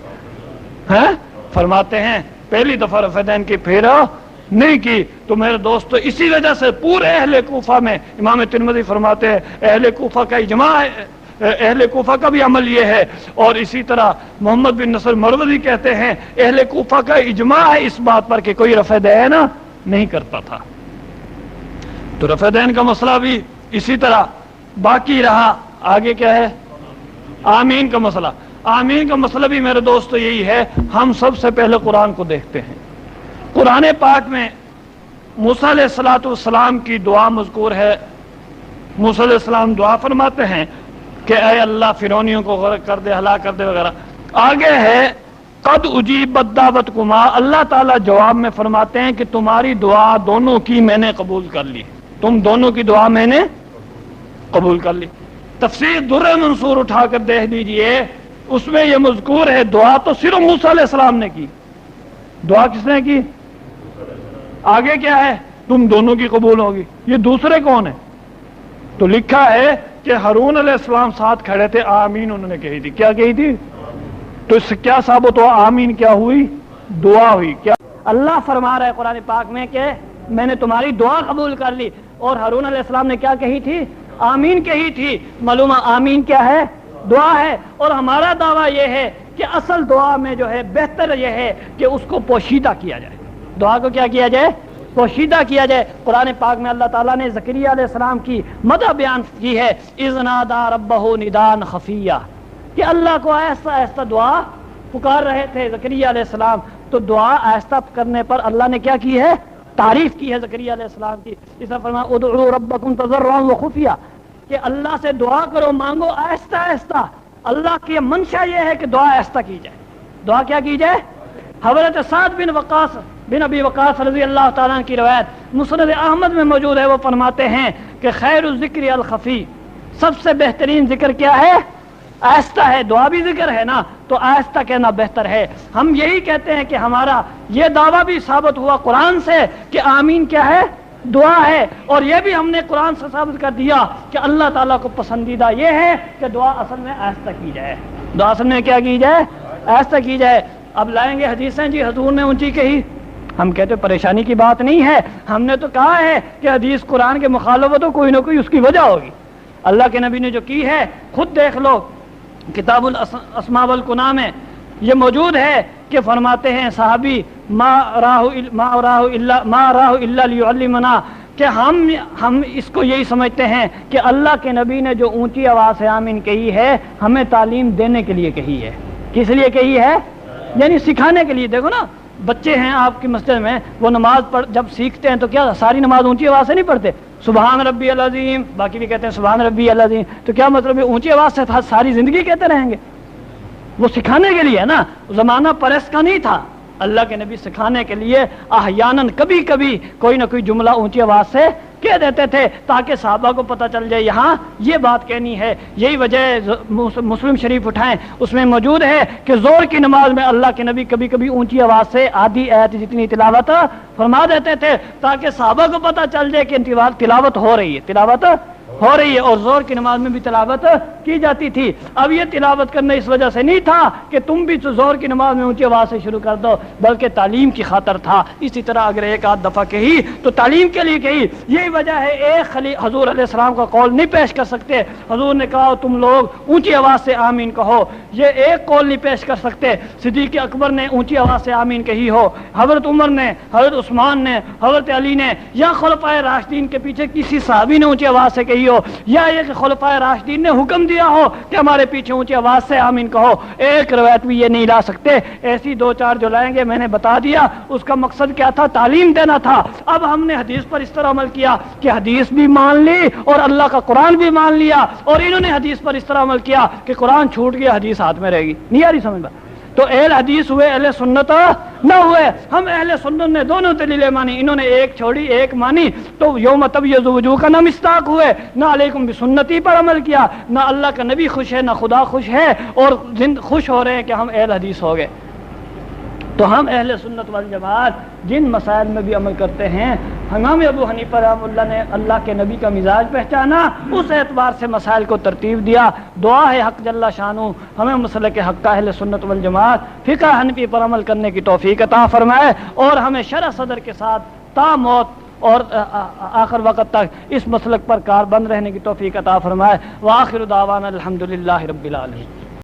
فرماتے ہیں پہلی دفعہ رفع دین کی پھر نہیں کی تو میرے دوستو اسی وجہ سے پورے اہل کوفہ میں، امام ترمذی فرماتے ہیں اہل کوفہ کا اجماع ہے، اہل کوفہ کا بھی عمل یہ ہے، اور اسی طرح محمد بن نصر مروزی کہتے ہیں اہل کوفہ کا اجماع ہے اس بات پر کہ کوئی رفع دین نہیں کرتا تھا۔ تو رفع دین کا مسئلہ بھی اسی طرح باقی رہا۔ آگے کیا ہے؟ آمین کا مسئلہ۔ آمین کا مسئلہ بھی میرے دوستو یہی ہے، ہم سب سے پہلے قرآن کو دیکھتے ہیں۔ قرآن پاک میں موسیٰ علیہ السلام کی دعا مذکور ہے۔ موسیٰ علیہ السلام دعا فرماتے ہیں کہ اے اللہ فرعونیوں کو غرق کر دے، ہلاک کر دے وغیرہ۔ آگے ہے قد اجیبت دعوتکما، اللہ تعالیٰ جواب میں فرماتے ہیں کہ تمہاری دعا دونوں کی میں نے قبول کر لی، تم دونوں کی دعا میں نے قبول کر لی۔ تفسیر در منصور اٹھا کر دیکھ دیجئے، اس میں یہ مذکور ہے دعا تو صرف موسیٰ علیہ السلام نے کی، دعا کس نے کی؟ آگے کیا ہے؟ تم دونوں کی قبول ہوگی۔ یہ دوسرے کون ہیں؟ تو لکھا ہے کہ ہارون علیہ السلام ساتھ کھڑے تھے، آمین انہوں نے کہی تھی۔ کیا کہی تھی؟ تو اس سے کیا ثابت ہوا؟ آمین کیا ہوئی؟ دعا ہوئی۔ کیا اللہ فرما رہا ہے قرآن پاک میں کہ میں نے تمہاری دعا قبول کر لی، اور ہارون علیہ السلام نے کیا کہی تھی؟ آمین کہی تھی۔ معلوم آمین کیا ہے؟ دعا ہے۔ اور ہمارا دعویٰ یہ ہے کہ اصل دعا میں جو ہے بہتر یہ ہے کہ اس کو پوشیدہ کیا جائے، دعا کو کیا کیا جائے؟ پوشیدہ کیا جائے۔ قرآن پاک میں اللہ تعالیٰ نے زکریا علیہ السلام کی مدح بیان کی ہے، اذ نادى ربہ نداء خفیہ، کہ اللہ کو آہستہ آہستہ دعا پکار رہے تھے زکریا علیہ السلام۔ تو دعا آہستہ کرنے پر اللہ نے کیا کی ہے؟ تعریف کی ہے زکریا علیہ السلام کی۔ اس نے فرمایا ادعوا ربکم تضرعا وخفیہ، کہ اللہ سے دعا کرو، مانگو آہستہ آہستہ۔ اللہ کی منشا یہ ہے کہ دعا آہستہ کی جائے۔ دعا کیا کی جائے؟ حضرت سعد بن وقاص بن ابی وقاص رضی اللہ تعالیٰ عنہ کی روایت مسند احمد میں موجود ہے، وہ فرماتے ہیں کہ خیر الذکر الخفی، سب سے بہترین ذکر کیا ہے؟ آہستہ ہے۔ دعا بھی ذکر ہے نا، تو آہستہ کہنا بہتر ہے۔ ہم یہی کہتے ہیں کہ ہمارا یہ دعویٰ بھی ثابت ہوا قرآن سے کہ آمین کیا ہے؟ دعا ہے، اور یہ بھی ہم نے قرآن سے ثابت کر دیا کہ اللہ تعالیٰ کو پسندیدہ یہ ہے کہ دعا اصل میں آہستہ کی جائے۔ دعا اصل میں کیا کی جائے؟ آہستہ کی جائے۔ اب لائیں گے حدیثیں جی حضور نے اونچی کہی، ہم کہتے پریشانی کی بات نہیں ہے، ہم نے تو کہا ہے کہ حدیث قرآن کے مخالفت ہو، کوئی نہ کوئی اس کی وجہ ہوگی۔ اللہ کے نبی نے جو کی ہے خود دیکھ لو، کتاب الاسماء والکنہ میں یہ موجود ہے کہ فرماتے ہیں صحابی ما راہ الا لیعلمنا، کہ ہم اس کو یہی سمجھتے ہیں کہ اللہ کے نبی نے جو اونچی آواز سے آمین کہی ہے ہمیں تعلیم دینے کے لیے کہی ہے۔ کس لیے کہی ہے؟ یعنی سکھانے کے لیے۔ دیکھو نا بچے ہیں آپ کی مسجد میں، وہ نماز پڑھ جب سیکھتے ہیں تو کیا ساری نماز اونچی آواز سے نہیں پڑھتے؟ سبحان ربی العظیم، باقی بھی کہتے ہیں سبحان ربی العظیم، تو کیا مطلب ہے اونچی آواز سے ساری زندگی کہتے رہیں گے؟ وہ سکھانے کے لیے ہے نا، زمانہ پرس کا نہیں تھا، اللہ کے نبی سکھانے کے لیے احیاناً کبھی کبھی کوئی نہ کوئی جملہ اونچی آواز سے کہہ دیتے تھے تاکہ صحابہ کو پتہ چل جائے یہاں یہ بات کہنی ہے۔ یہی وجہ مسلم شریف اٹھائیں، اس میں موجود ہے کہ زور کی نماز میں اللہ کے نبی کبھی کبھی اونچی آواز سے آدھی آیت جتنی تلاوت فرما دیتے تھے تاکہ صحابہ کو پتہ چل جائے کہ تلاوت ہو رہی ہے، تلاوت ہو رہی ہے، اور زور کی نماز میں بھی تلاوت کی جاتی تھی۔ اب یہ تلاوت کرنا اس وجہ سے نہیں تھا کہ تم بھی تو زور کی نماز میں اونچی آواز سے شروع کر دو، بلکہ تعلیم کی خاطر تھا۔ اسی طرح اگر ایک آدھ دفعہ کہی تو تعلیم کے لیے کہی۔ یہی وجہ ہے ایک حضور علیہ السلام کا قول نہیں پیش کر سکتے۔ حضور نے کہا تم لوگ اونچی آواز سے آمین کہو، یہ ایک قول نہیں پیش کر سکتے۔ صدیق اکبر نے اونچی آواز سے آمین کہی ہو، حضرت عمر نے، حضرت عثمان نے، حضرت علی نے، یا خلفائے راشدین کے پیچھے کسی صحابی نے اونچی آواز سے کہی ہو، یا یہ کہ خلفائے راشدین نے حکم دیا ہو کہ ہمارے پیچھے اونچی آواز سے آمین کہو، ایک روایت بھی یہ نہیں لا سکتے۔ ایسی دو چار جو لائیں گے میں نے بتا دیا، اس کا مقصد کیا تھا؟ تعلیم دینا تھا۔ اب ہم نے حدیث پر اس طرح عمل کیا کہ حدیث بھی مان لی اور اللہ کا قرآن بھی مان لیا، اور انہوں نے حدیث پر اس طرح عمل کیا کہ قرآن چھوٹ گیا، حدیث ہاتھ میں رہے گی۔ نہیں آ رہی سمجھ میں؟ تو اہل حدیث ہوئے، اہل سنت نہ ہوئے۔ ہم اہل سنت نے دونوں دلیلیں مانی، انہوں نے ایک چھوڑی ایک مانی، تو یوم تبیض وجوہ کا نہ مصداق ہوئے، نہ علیکم بسنتی پر عمل کیا، نہ اللہ کا نبی خوش ہے، نہ خدا خوش ہے، اور خوش ہو رہے ہیں کہ ہم اہل حدیث ہو گئے۔ تو ہم اہل سنت والجماعت جن مسائل میں بھی عمل کرتے ہیں، امام ابو حنیفہ رحمہ اللہ نے اللہ کے نبی کا مزاج پہچانا، اس اعتبار سے مسائل کو ترتیب دیا۔ دعا ہے حق جل شانہ ہمیں مسلک حق کا اہل سنت والجماعت فقہ حنفی پر عمل کرنے کی توفیق عطا فرمائے، اور ہمیں شرح صدر کے ساتھ تا موت اور آخر وقت تک اس مسلک پر کاربند رہنے کی توفیق عطا فرمائے۔ وآخر دعوانا الحمدللہ رب العالمین۔